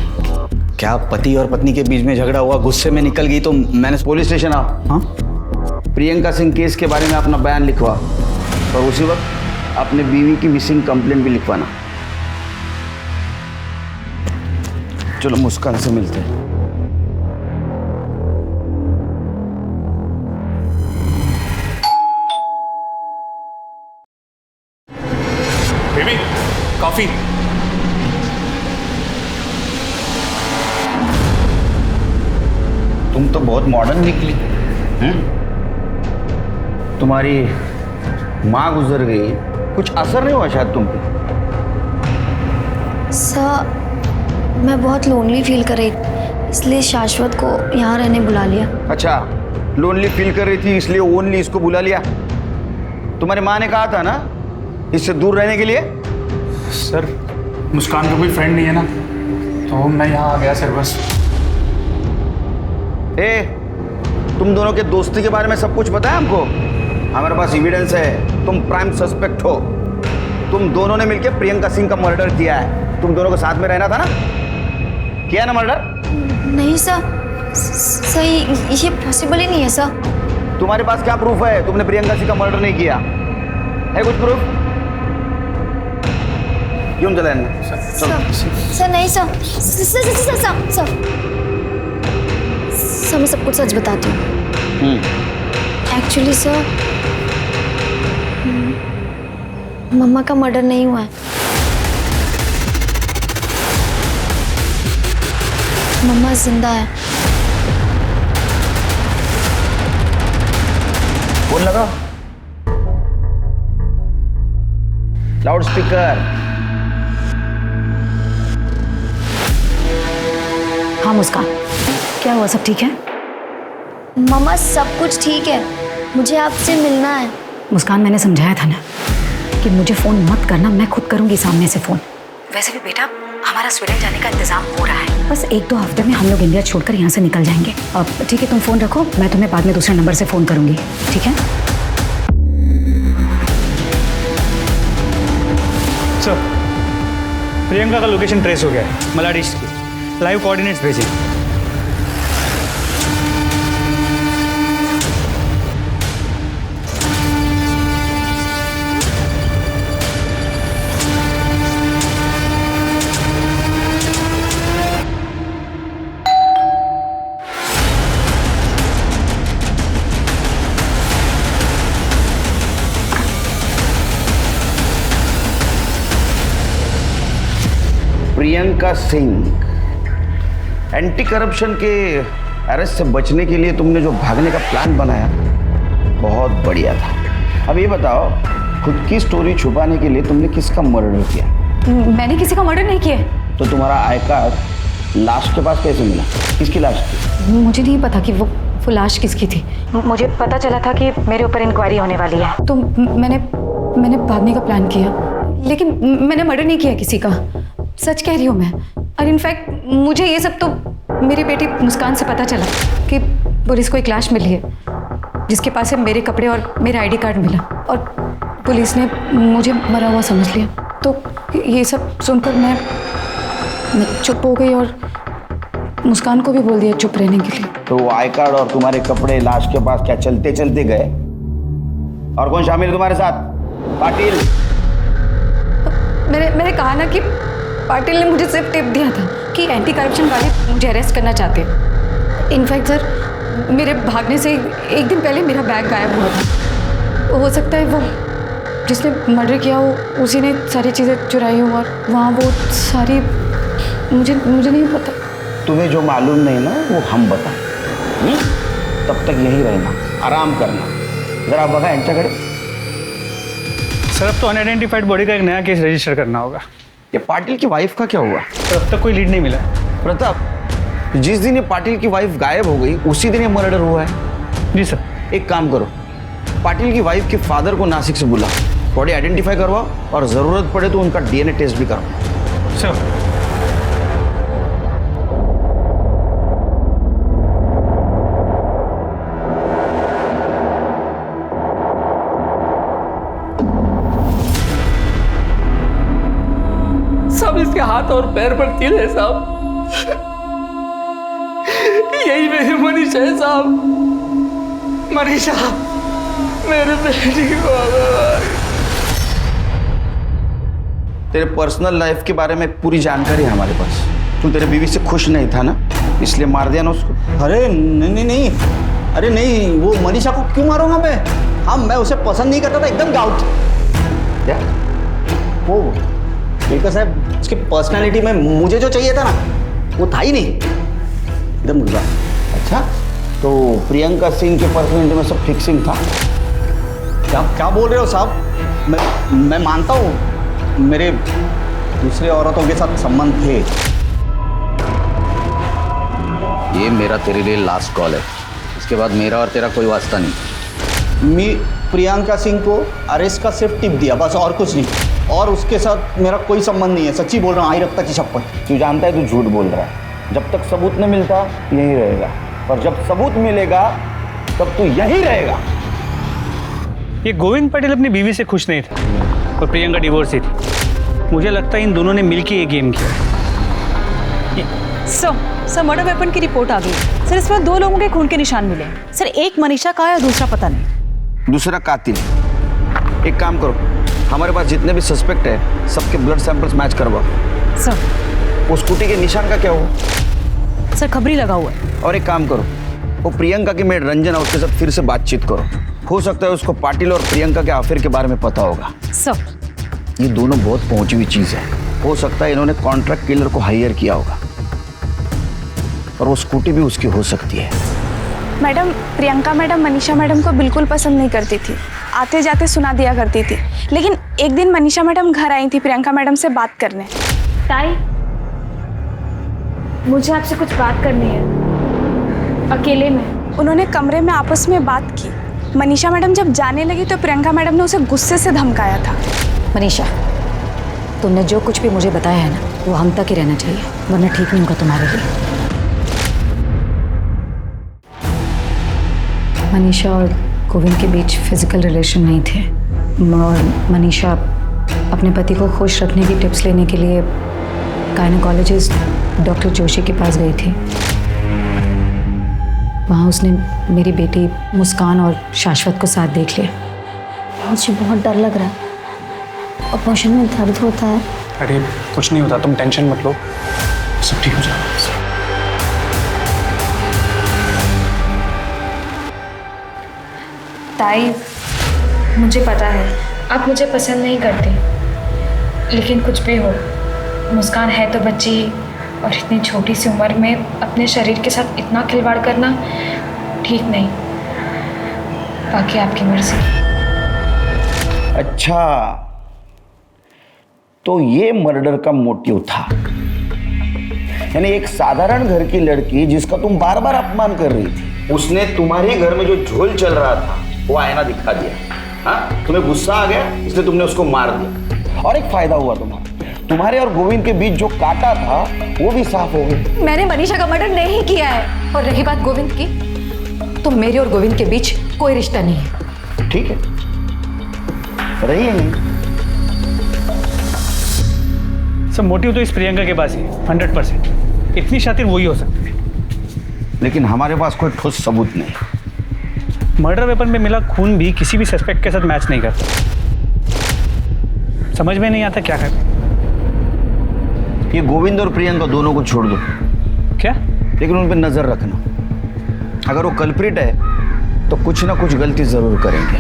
क्या पति और पत्नी के बीच में झगड़ा हुआ, गुस्से में निकल गई तो मैंने पुलिस स्टेशन हाँ प्रियंका सिंह केस के बारे में अपना बयान लिखवा और उसी वक्त अपने बीवी की मिसिंग कंप्लेंट भी लिखवाना। चलो मुस्कान से मिलते हैं। Baby coffee. तुम तो बहुत मॉडर्न निकली हैं? तुम्हारी माँ गुजर गई, कुछ असर नहीं हुआ शायद तुम पे? सर मैं बहुत लोनली फील कर रही, इसलिए शाश्वत को यहाँ रहने बुला लिया। अच्छा, लोनली फील कर रही थी इसलिए ओनली इसको बुला लिया? तुम्हारी माँ ने कहा था ना इससे दूर रहने के लिए? सर मुस्कान का कोई फ्रेंड नहीं है ना, तो मैं यहाँ आ गया सर बस। तुम दोनों के दोस्ती के बारे में सब कुछ पता है हमको। हमारे पास एविडेंस है, तुम प्राइम सस्पेक्ट हो। तुम दोनों ने मिलकर प्रियंका सिंह का मर्डर किया है। तुम दोनों को साथ में रहना था ना, किया ना मर्डर? नहीं सर, सही ये पॉसिबल ही नहीं है सर। तुम्हारे पास क्या प्रूफ है तुमने प्रियंका सिंह का मर्डर नहीं किया है? कुछ प्रूफ? क्यों चले सर नहीं सर, सर मैं सब कुछ सच बताती हूँ। एक्चुअली सर मम्मा का मर्डर नहीं हुआ है। मम्मा जिंदा है। फोन लगा, लाउड स्पीकर। हाँ मुस्कान, क्या हुआ, सब ठीक है? मम्मा सब कुछ ठीक है, मुझे आपसे मिलना है। मुस्कान मैंने समझाया था ना कि मुझे फ़ोन मत करना, मैं खुद करूँगी सामने से फ़ोन। वैसे भी बेटा हमारा स्वीडन जाने का इंतजाम हो रहा है, बस 1-2 हफ्ते में हम लोग इंडिया छोड़कर यहाँ से निकल जाएंगे। अब ठीक है, तुम फ़ोन रखो, मैं तुम्हें बाद में दूसरे नंबर से फ़ोन करूँगी, ठीक है? सर प्रियंका का लोकेशन ट्रेस हो गया है, मलाडिश की। लाइव कोऑर्डिनेट्स भेजिए। प्रियंका सिंह, एंटी करप्शन के अरेस्ट से बचने के लिए तुमने जो भागने का प्लान बनाया बहुत बढ़िया था। अब ये बताओ, खुद की स्टोरी छुपाने के लिए तुमने किसका मर्डर किया? मैंने किसी का मर्डर नहीं किया। तो तुम्हारा आई कार्ड लाश के पास कैसे मिला? किसकी लाश थी? मुझे नहीं पता कि वो लाश किसकी थी। मुझे पता चला था कि मेरे ऊपर इंक्वायरी होने वाली है, तो मैंने भागने का प्लान किया, लेकिन मैंने मर्डर नहीं किया किसी का। सच कह रही हूँ मैं। और इनफैक्ट मुझे ये सब तो मेरी बेटी मुस्कान से पता चला कि पुलिस को एक लाश मिली है जिसके पास से मेरे कपड़े और मेरा आईडी कार्ड मिला, और पुलिस ने मुझे मरा हुआ समझ लिया। तो ये सब सुनकर मैं चुप हो गई और मुस्कान को भी बोल दिया चुप रहने के लिए। तो आई कार्ड और तुम्हारे कपड़े लाश के पास क्या चलते चलते गए? और कौन शामिल है तुम्हारे साथ? पाटिल? मैंने कहा ना कि पाटिल ने मुझे सिर्फ टिप दिया था कि एंटी करप्शन वाले मुझे अरेस्ट करना चाहते हैं। इनफैक्ट सर मेरे भागने से 1 दिन पहले मेरा बैग गायब हुआ था। हो सकता है वो जिसने मर्डर किया हो उसी ने सारी चीज़ें चुराई हो, और वहाँ वो सारी मुझे नहीं पता। तुम्हें जो मालूम नहीं ना वो हम बताएं। तब तक यही रहना, आराम करना। जरा बघा यांच्याकडे। सर अब तो अनआइडेंटिफाइड बॉडी का एक नया केस रजिस्टर करना होगा। ये पाटिल की वाइफ का क्या हुआ? तो अब तक कोई लीड नहीं मिला। प्रताप, जिस दिन ये पाटिल की वाइफ गायब हो गई उसी दिन ये मर्डर हुआ है। जी सर। एक काम करो, पाटिल की वाइफ के फादर को नासिक से बुला, बॉडी आइडेंटिफाई करवाओ और जरूरत पड़े तो उनका डीएनए टेस्ट भी करवाओ। सर। सब इसके हाथ और पैर पर तिल है साहब। यही मेरी मनीषा है साहब। मनीषा मेरे बेटी को। तेरे पर्सनल लाइफ के बारे में पूरी जानकारी है हमारे पास। तू तेरे बीवी से खुश नहीं था ना, इसलिए मार दिया ना उसको। अरे नहीं नहीं, अरे नहीं, वो मनीषा को क्यों मारूंगा मैं? हाँ, मैं उसे पसंद नहीं करता था, एकदम डाउट। क्या वो बेकर साहब, उसकी पर्सनालिटी में मुझे जो चाहिए था ना वो था ही नहीं, एकदम उल्टा। अच्छा, तो प्रियंका सिंह के पर्सनालिटी में सब फिक्सिंग था? क्या क्या बोल रहे हो साहब? मैं मानता हूँ मेरे दूसरे औरतों के साथ संबंध थे। ये मेरा तेरे लिए लास्ट कॉल है, इसके बाद मेरा और तेरा कोई वास्ता नहीं। मैं प्रियंका सिंह को अरेस्ट का सिर्फ टिप दिया बस, और कुछ नहीं। और उसके साथ मेरा कोई संबंध नहीं है, सच्ची बोल रहा हूँ, आई रखता की शपथ। तू जानता है तू झूठ बोल रहा है। जब तक सबूत नहीं मिलता यहीं रहेगा, और जब सबूत मिलेगा तब तू यहीं रहेगा। ये गोविंद पटेल अपनी बीवी से खुश नहीं था और प्रियंका डिवोर्स ही थी। मुझे लगता है इन दोनों ने मिलकर ये गेम किया। सर मर्डर वेपन की रिपोर्ट आ गई। सर इसमें 2 लोगों के खून के निशान मिले। सर एक मनीषा का है और दूसरा पता नहीं। दूसरा कातिल। एक काम करो, हमारे पास जितने भी सस्पेक्ट है सबके ब्लड सैंपल्स मैच करवाओ। सर वो स्कूटी के निशान का क्या हुआ? सर खबरी लगा हुआ है। और एक काम करो, वो प्रियंका की मेड रंजन उसके साथ फिर से बातचीत करो। हो सकता है उसको पाटिल और प्रियंका के अफेयर के बारे में पता होगा। सर ये दोनों बहुत पहुंची हुई चीज है। हो सकता है इन्होंने कॉन्ट्रैक्ट किलर को हायर किया होगा, और वो स्कूटी भी उसकी हो सकती है। Madam, Priyanka madam Manisha madam को बिल्कुल पसंद नहीं करती थी, आते जाते सुना दिया करती थी। लेकिन एक दिन मनीषा मैडम घर आई थी प्रियंका मैडम से बात करने। ताई, मुझे आपसे कुछ बात करनी है, अकेले में। उन्होंने कमरे में आपस में बात की। मनीषा मैडम जब जाने लगी तो प्रियंका मैडम ने उसे गुस्से से धमकाया था। मनीषा, तुमने जो कुछ भी मुझे बताया है ना वो हम तक ही रहना चाहिए, वरना ठीक नहीं होगा तुम्हारे लिए। मनीषा और गोविंद के बीच फिजिकल रिलेशन नहीं थे, और मनीषा अपने पति को खुश रखने की टिप्स लेने के लिए गायनेकोलॉजिस्ट डॉक्टर जोशी के पास गई थी। वहाँ उसने मेरी बेटी मुस्कान और शाश्वत को साथ देख लिया। मुझे बहुत डर लग रहा है, ऑपरेशन में दर्द होता है। अरे कुछ नहीं होता, तुम टेंशन मत लो, सब ठीक हो जाएगा। ताई, मुझे पता है आप मुझे पसंद नहीं करते, लेकिन कुछ भी हो, मुस्कान है तो बच्ची ही, और इतनी छोटी सी उम्र में अपने शरीर के साथ इतना खिलवाड़ करना ठीक नहीं। बाकी आपकी मर्जी। अच्छा, तो ये मर्डर का मोटिव था, यानी एक साधारण घर की लड़की जिसका तुम बार बार अपमान कर रही थी, उसने तुम्हारे घर में जो झोल चल रहा था वो आईना दिखा दिया। हाँ, तुम्हें गुस्सा आ गया इसलिए तुमने उसको मार दिया, और एक फायदा हुआ तुम्हारे और गोविंद के बीच जो कांटा था वो भी साफ हो गया। मैंने मनीषा का मर्डर नहीं किया है, और रही बात गोविंद की, तो मेरे और गोविंद के बीच कोई रिश्ता नहीं है। ठीक है, रही है नहीं। सब मोटिव तो इस प्रियंका के पास ही 100%। इतनी शातिर वही हो सकती है, लेकिन हमारे पास कोई ठोस सबूत नहीं। मर्डर वेपन में मिला खून भी किसी भी सस्पेक्ट के साथ मैच नहीं करता। समझ में नहीं आता क्या करें। ये गोविंद और प्रियंका दोनों को छोड़ दो। क्या? लेकिन उन पर नजर रखना, अगर वो कल्प्रिट है तो कुछ ना कुछ गलती जरूर करेंगे।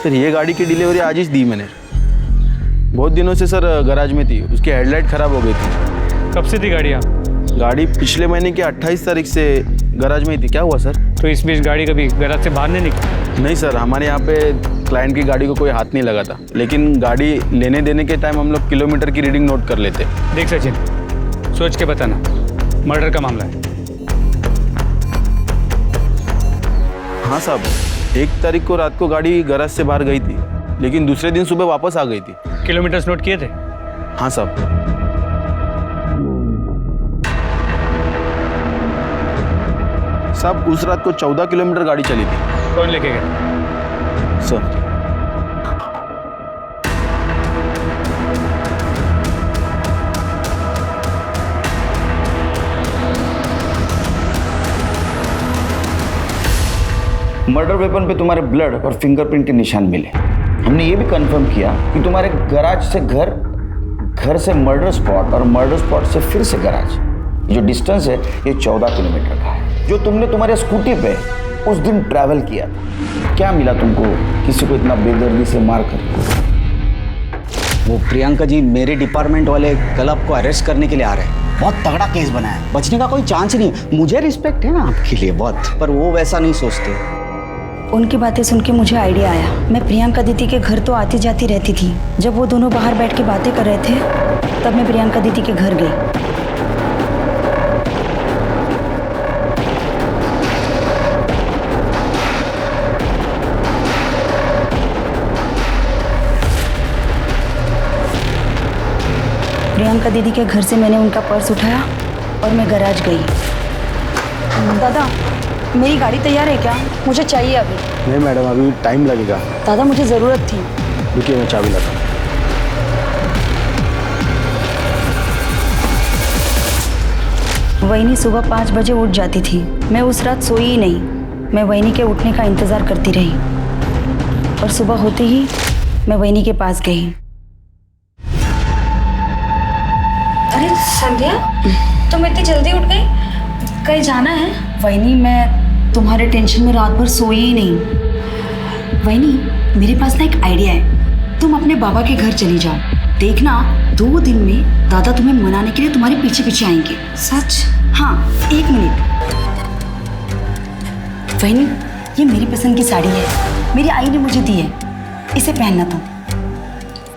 फिर ये गाड़ी की डिलीवरी आज ही दी मैंने। बहुत दिनों से सर गैराज में थी, उसकी हेडलाइट खराब हो गई थी। कब से थी गाड़ी यहाँ? गाड़ी पिछले महीने की 28 तारीख से गैराज में ही थी। क्या हुआ सर? तो इस बीच गाड़ी कभी गैराज से बाहर नहीं निकली? नहीं सर, हमारे यहाँ पे क्लाइंट की गाड़ी को कोई हाथ नहीं लगा था, लेकिन गाड़ी लेने देने के टाइम हम लोग किलोमीटर की रीडिंग नोट कर लेते। देख सचिन, सोच के बताना, मर्डर का मामला है। हाँ साहब, 1 तारीख को रात को गाड़ी गैराज से बाहर गई थी, लेकिन दूसरे दिन सुबह वापस आ गई थी। किलोमीटर्स नोट किए थे? हाँ साहब। साहब उस रात को 14 किलोमीटर गाड़ी चली थी। कौन लेके गया? सर मर्डर वेपन पे तुम्हारे ब्लड और फिंगरप्रिंट के निशान मिले। हमने ये भी कंफर्म किया कि तुम्हारे गैराज से घर से मर्डर स्पॉट और मर्डर स्पॉट से फिर से गैराज, जो डिस्टेंस है ये 14 किलोमीटर का है, जो तुमने तुम्हारे स्कूटी पे उस दिन ट्रैवल किया था। क्या मिला तुमको किसी को इतना बेदर्दी से मार कर? वो प्रियंका जी, मेरे डिपार्टमेंट वाले कल आपको अरेस्ट करने के लिए आ रहे हैं। बहुत तगड़ा केस बना है, बचने का कोई चांस नहीं। मुझे रिस्पेक्ट है ना आपके लिए बहुत, पर वो वैसा नहीं सोचते। उनकी बातें सुन के मुझे आइडिया आया। मैं प्रियंका दीदी के घर तो आती जाती रहती थी। जब वो दोनों बाहर बैठ के बातें कर रहे थे, तब मैं प्रियंका दीदी के घर गई। प्रियंका दीदी के घर से मैंने उनका पर्स उठाया और मैं गैराज गई। दादा, मेरी गाड़ी तैयार है क्या? मुझे चाहिए अभी। नहीं मैडम, अभी टाइम लगेगा। दादा, मुझे ज़रूरत थी। रुकिए, मैं चाबी लाता हूँ। वहीनी सुबह 5 बजे उठ जाती थी। मैं उस रात सोई ही नहीं। मैं वहीनी के उठने का इंतज़ार करती रही और सुबह होते ही मैं वहीनी के पास गई। अरे संध्या, तुम इतनी जल्दी उठ गई? कहीं जाना है? वहीनी, मैं तुम्हारे टेंशन में रात भर सोई ही नहीं। वहीनी, मेरे पास ना एक आइडिया है। तुम अपने बाबा के घर चली जाओ। देखना 2 दिन में दादा तुम्हें मनाने के लिए तुम्हारे पीछे पीछे आएंगे। सच? हाँ, 1 मिनट। वहीनी, ये मेरी पसंद की साड़ी है, मेरी आई ने मुझे दी है, इसे पहनना तुम।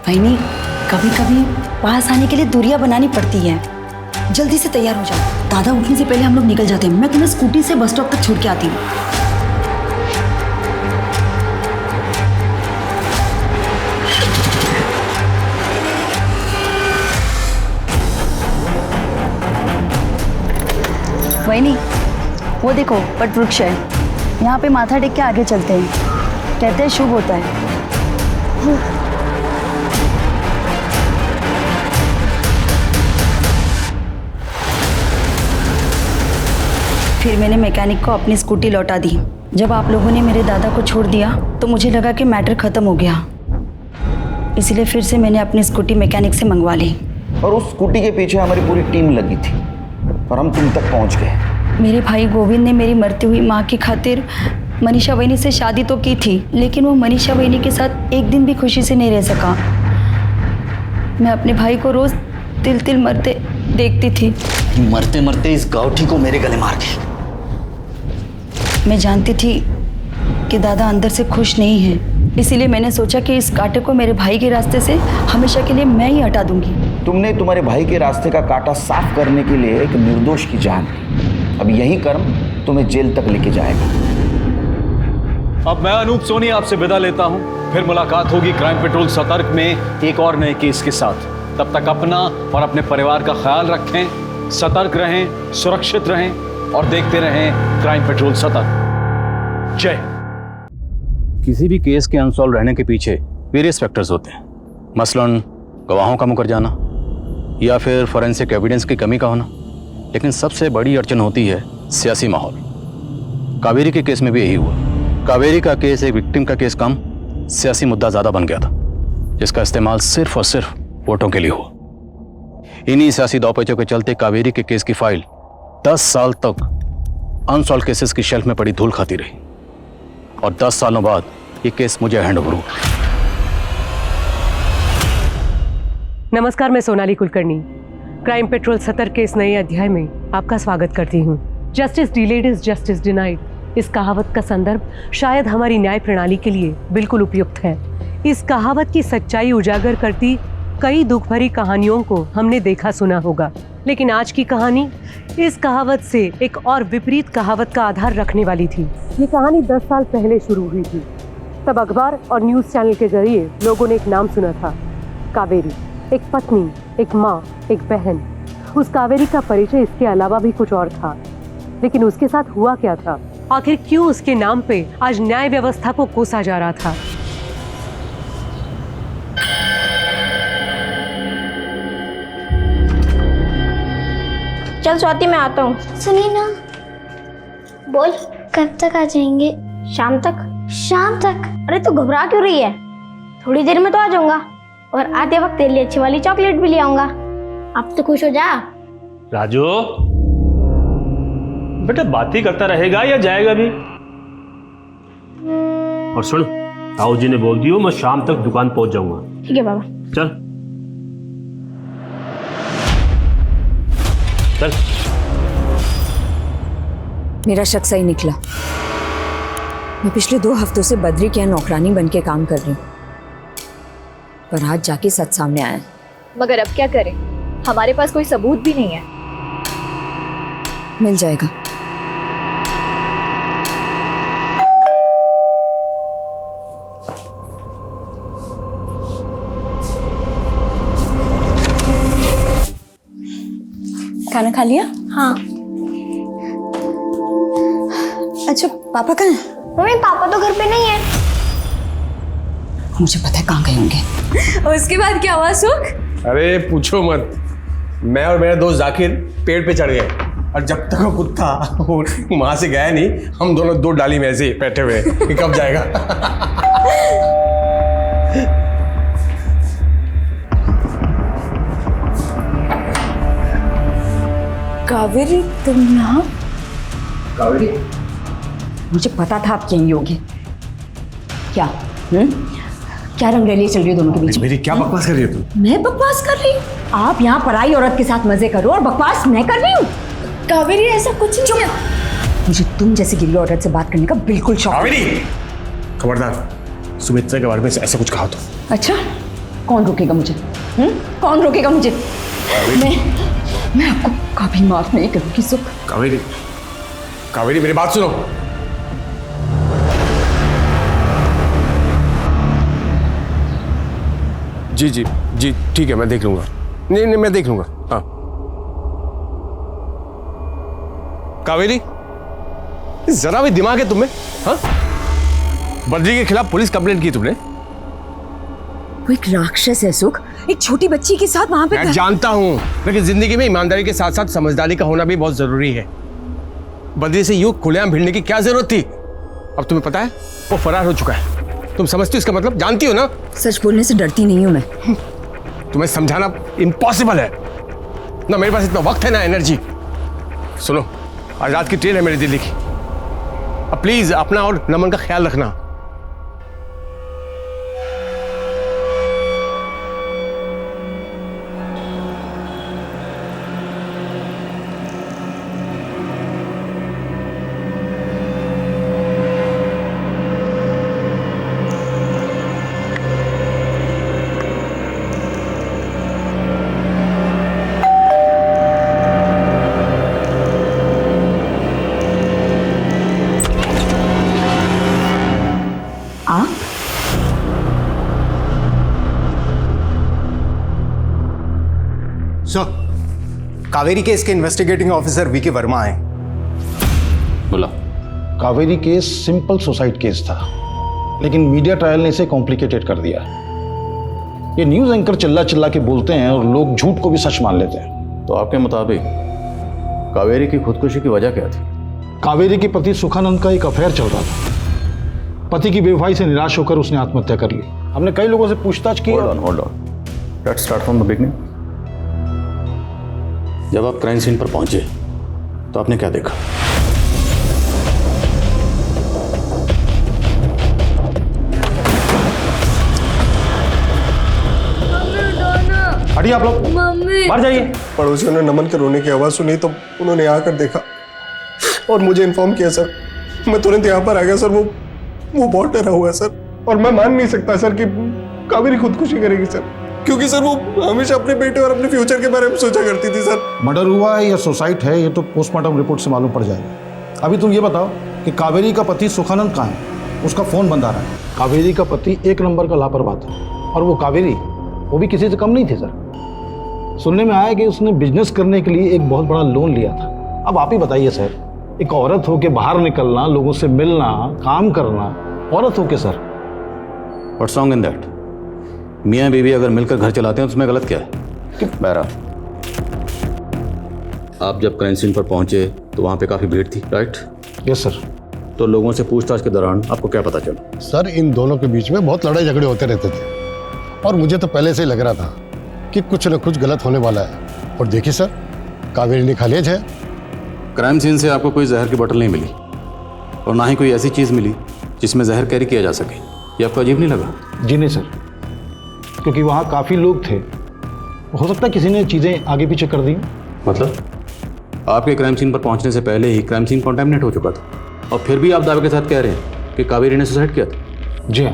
वहीनी, कभी कभी पास आने के लिए दूरियां बनानी पड़ती है। जल्दी से तैयार हो जाओ, दादा उठने से पहले हम लोग निकल जाते हैं। मैं तुम्हें स्कूटी से बस स्टॉप तक छोड़ के आती हूँ। वहीनी, वो देखो वट वृक्ष है, यहाँ पे माथा टेक के आगे चलते हैं। कहते हैं शुभ होता है। फिर मैंने मैकेनिक को अपनी स्कूटी लौटा दी। जब आप लोगों ने मेरे दादा को छोड़ दिया तो मुझे लगा कि मैटर ख़त्म हो गया, इसलिए फिर से मैंने अपनी स्कूटी मैकेनिक से मंगवा ली। और उस स्कूटी के पीछे हमारी पूरी टीम लगी थी और हम तुम तक पहुंच गए। मेरे भाई गोविंद ने मेरी मरती हुई माँ की खातिर मनीषा वहीनी से शादी तो की थी, लेकिन वो मनीषा वहीनी के साथ एक दिन भी खुशी से नहीं रह सका। मैं अपने भाई को रोज़ तिल तिल मरते देखती थी। मरते मरते इस गाउठी को मेरे गले मार गई। मैं जानती थी कि दादा अंदर से खुश नहीं है, इसीलिए मैंने सोचा कि इस कांटे को मेरे भाई के रास्ते से हमेशा के लिए मैं ही हटा दूंगी। तुमने तुम्हारे भाई के रास्ते का कांटा साफ करने के लिए एक निर्दोष की जान दी। अब यही कर्म तुम्हें जेल तक लेके जाएगा। अब मैं अनूप सोनी आपसे विदा लेता हूं। फिर मुलाकात होगी क्राइम पेट्रोल सतर्क में एक और नए केस के साथ। तब तक अपना और अपने परिवार का ख्याल रखें, सतर्क रहें, सुरक्षित रहें और देखते रहें क्राइम पेट्रोल सतर्क। जय। किसी भी केस के अनसॉल्व रहने के पीछे वेरियस फैक्टर्स होते हैं, मसलन गवाहों का मुकर जाना या फिर फॉरेंसिक एविडेंस की कमी का होना, लेकिन सबसे बड़ी अड़चन होती है सियासी माहौल। कावेरी के केस में भी यही हुआ। कावेरी का केस एक विक्टिम का केस कम, सियासी मुद्दा ज़्यादा बन गया था, जिसका इस्तेमाल सिर्फ और सिर्फ वोटों के लिए हुआ। इन्हीं सियासी दौपेचों के चलते कावेरी के केस की फाइल 10 साल तक अनसॉल्व केसेस की शेल्फ में पड़ी धूल खाती रही और 10 सालों बाद ये केस मुझे हैंड ओवर हुआ। नमस्कार, मैं सोनाली कुलकर्णी क्राइम पेट्रोल 70 के इस नए अध्याय में आपका स्वागत करती हूँ। Justice delayed is justice denied. इस कहावत का संदर्भ शायद हमारी न्याय प्रणाली के लिए बिल्कुल उपयुक्त है। इस कहावत की सच्चाई उजागर करती कई दुख भरी कहानियों को हमने देखा सुना होगा, लेकिन आज की कहानी इस कहावत से एक और विपरीत कहावत का आधार रखने वाली थी। ये कहानी 10 साल पहले शुरू हुई थी। तब अखबार और न्यूज़ चैनल के जरिए लोगों ने एक नाम सुना था, कावेरी। एक पत्नी, एक माँ, एक बहन। उस कावेरी का परिचय इसके अलावा भी कुछ और था, लेकिन उसके साथ हुआ क्या था? आखिर क्यों उसके नाम पे आज न्याय व्यवस्था को कोसा जा रहा था? चल स्वाति, मैं आता हूँ। सुनिए ना। बोल। कब तक आ जाएंगे? शाम तक। शाम तक? अरे तू घबरा क्यों रही है? थोड़ी देर में तो आ जाऊंगा, और आते वक्त तेरे लिए अच्छी वाली चॉकलेट भी ले आऊंगा। अब तो खुश हो जा। राजू बेटा, बात ही करता रहेगा या जाएगा भी? और सुन, ताऊ जी ने बोल दियो मैं शाम तक दुकान पहुंच जाऊंगा। ठीक है बाबा। चल चल। मेरा शक सही निकला। मैं पिछले 2 हफ्तों से बद्री के यहाँ नौकरानी बन के काम कर रही हूँ, पर आज जाके सच सामने आया। मगर अब क्या करें, हमारे पास कोई सबूत भी नहीं है। मिल जाएगा। खाना खा लिया? हाँ। अच्छा, पापा कहाँ हैं? मम्मी, पापा तो घर पे नहीं है। मुझे पता है कहाँ गए होंगे। उसके बाद क्या हुआ सुख? अरे पूछो मत, मैं और मेरा दोस्त जाकिर पेड़ पे चढ़ गए, और जब तक वो कुत्ता वहां से गया नहीं, हम दोनों 2 डाली में ऐसे बैठे हुए कि कब जाएगा। कावेरी, तुम यहाँ? कावेरी, मुझे पता था आप यहीं होगे। क्या क्या रंगरेलियां चल रही है दोनों के बीच? मेरी क्या बकवास कर रही हो तुम? मैं बकवास कर रही हूँ? आप यहाँ पराई औरत के साथ मजे करो और बकवास मैं कर रही हूँ? कावेरी, ऐसा कुछ नहीं है। मुझे तुम जैसी गिरी औरत से बात करने का बिल्कुल शौक नहीं। खबरदार, सुमित्रा के बारे में ऐसा कुछ कहा तो। अच्छा, कौन रोकेगा मुझे? कौन रोकेगा मुझे? मैं आपको कभी माफ नहीं करूंगी सुख। कावेरी, कावेरी मेरी बात सुनो। जी जी जी, ठीक है, मैं देख लूंगा। नहीं नहीं, मैं देख लूंगा। हाँ कावेरी, जरा भी दिमाग है तुम्हें? हाँ, बद्री के खिलाफ पुलिस कंप्लेंट की तुमने? वो एक राक्षस है सुख, एक छोटी बच्ची के साथ वहां पे। मैं जानता हूं, लेकिन जिंदगी में ईमानदारी के साथ साथ समझदारी का होना भी बहुत जरूरी है। बद्री से यूं खुलेआम भिड़ने की क्या जरूरत थी? अब तुम्हें पता है वो फरार हो चुका है। तुम समझती हो इसका मतलब? जानती हो ना? सच बोलने से डरती नहीं हूं मैं। तुम्हें समझाना इम्पॉसिबल है ना, मेरे पास इतना वक्त है ना एनर्जी। सुनो, आज रात की ट्रेन है मेरी दिल्ली की। अब प्लीज अपना और नमन का ख्याल रखना। कावेरी केस के इन्वेस्टिगेटिंग ऑफिसर वीके वर्मा आए। बोला। Kaveri case simple suicide case था, लेकिन मीडिया ट्रायल ने इसे कॉम्प्लिकेटेड कर दिया। ये न्यूज एंकर चिल्ला चिल्ला के बोलते हैं और लोग झूठ को भी सच मान लेते हैं। तो आपके मुताबिक कावेरी की खुदकुशी की वजह क्या थी? कावेरी के पति सुखानंद का एक अफेयर चल रहा था। पति की बेवफाई से निराश होकर उसने आत्महत्या कर ली। हमने कई लोगों से पूछताछ की। Hold on. Let's start from the beginning. जब आप क्राइम सीन पर पहुंचे तो आपने क्या देखा? हट हटिए आप लोग, मम्मी बाहर जाइए। पड़ोसियों ने नमन के रोने की आवाज़ सुनी तो उन्होंने आकर देखा और मुझे इन्फॉर्म किया सर। मैं तुरंत यहाँ पर आ गया सर। वो बहुत डरा हुआ है सर, और मैं मान नहीं सकता सर कि कावेरी खुदकुशी करेगी सर, क्योंकि सर वो हमेशा अपने बेटे और अपने फ्यूचर के बारे में सोचा करती थी सर। मर्डर हुआ है या सुसाइड है ये तो पोस्टमार्टम रिपोर्ट से मालूम पड़ जाएगा। अभी तुम ये बताओ कि कावेरी का पति सुखानंद कहाँ है? उसका फोन बंद आ रहा है। कावेरी का पति एक नंबर का लापरवाह था, और वो कावेरी वो भी किसी से कम नहीं थी सर। सुनने में आया कि उसने बिजनेस करने के लिए एक बहुत बड़ा लोन लिया था। अब आप ही बताइए सर, एक औरत होके बाहर निकलना, लोगों से मिलना, काम करना, औरत होके sir. What's wrong in that? मियाँ बीवी अगर मिलकर घर चलाते हैं तो उसमें गलत क्या है? बहरहाल आप जब क्राइम सीन पर पहुंचे तो वहाँ पे काफ़ी भीड़ थी, राइट? Yes sir. तो लोगों से पूछताछ के दौरान आपको क्या पता चला? सर इन दोनों के बीच में बहुत लड़ाई झगड़े होते रहते थे, और मुझे तो पहले से ही लग रहा था कि कुछ न कुछ गलत होने वाला है। और देखिए सर, कावेरी ने खालिज है। क्राइम सीन से आपको कोई जहर की बोतल नहीं मिली, और ना ही कोई ऐसी चीज़ मिली जिसमें जहर कैरी किया जा सके। ये आपको अजीब नहीं लगा? जी नहीं सर, क्योंकि वहाँ काफ़ी लोग थे। हो सकता है किसी ने चीज़ें आगे पीछे कर दी। मतलब आपके क्राइम सीन पर पहुंचने से पहले ही क्राइम सीन कॉन्टेमिनेट हो चुका था, और फिर भी आप दावे के साथ कह रहे हैं कि कावेरी ने सुसाइड किया था? जी हाँ।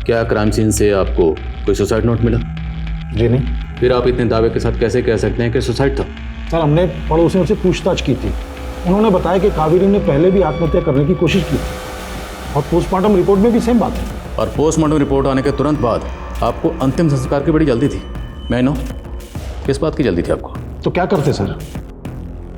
क्या क्राइम सीन से आपको कोई सुसाइड नोट मिला? जी नहीं। फिर आप इतने दावे के साथ कैसे कह सकते हैं कि सुसाइड था? सर हमने पड़ोसियों से पूछताछ की थी, उन्होंने बताया कि कावेरी ने पहले भी आत्महत्या करने की कोशिश की थी, और पोस्टमार्टम रिपोर्ट में भी सेम बात है। और पोस्टमार्टम रिपोर्ट आने के तुरंत बाद आपको अंतिम संस्कार की बड़ी जल्दी थी। मैं नो किस बात की जल्दी थी आपको? तो क्या करते सर,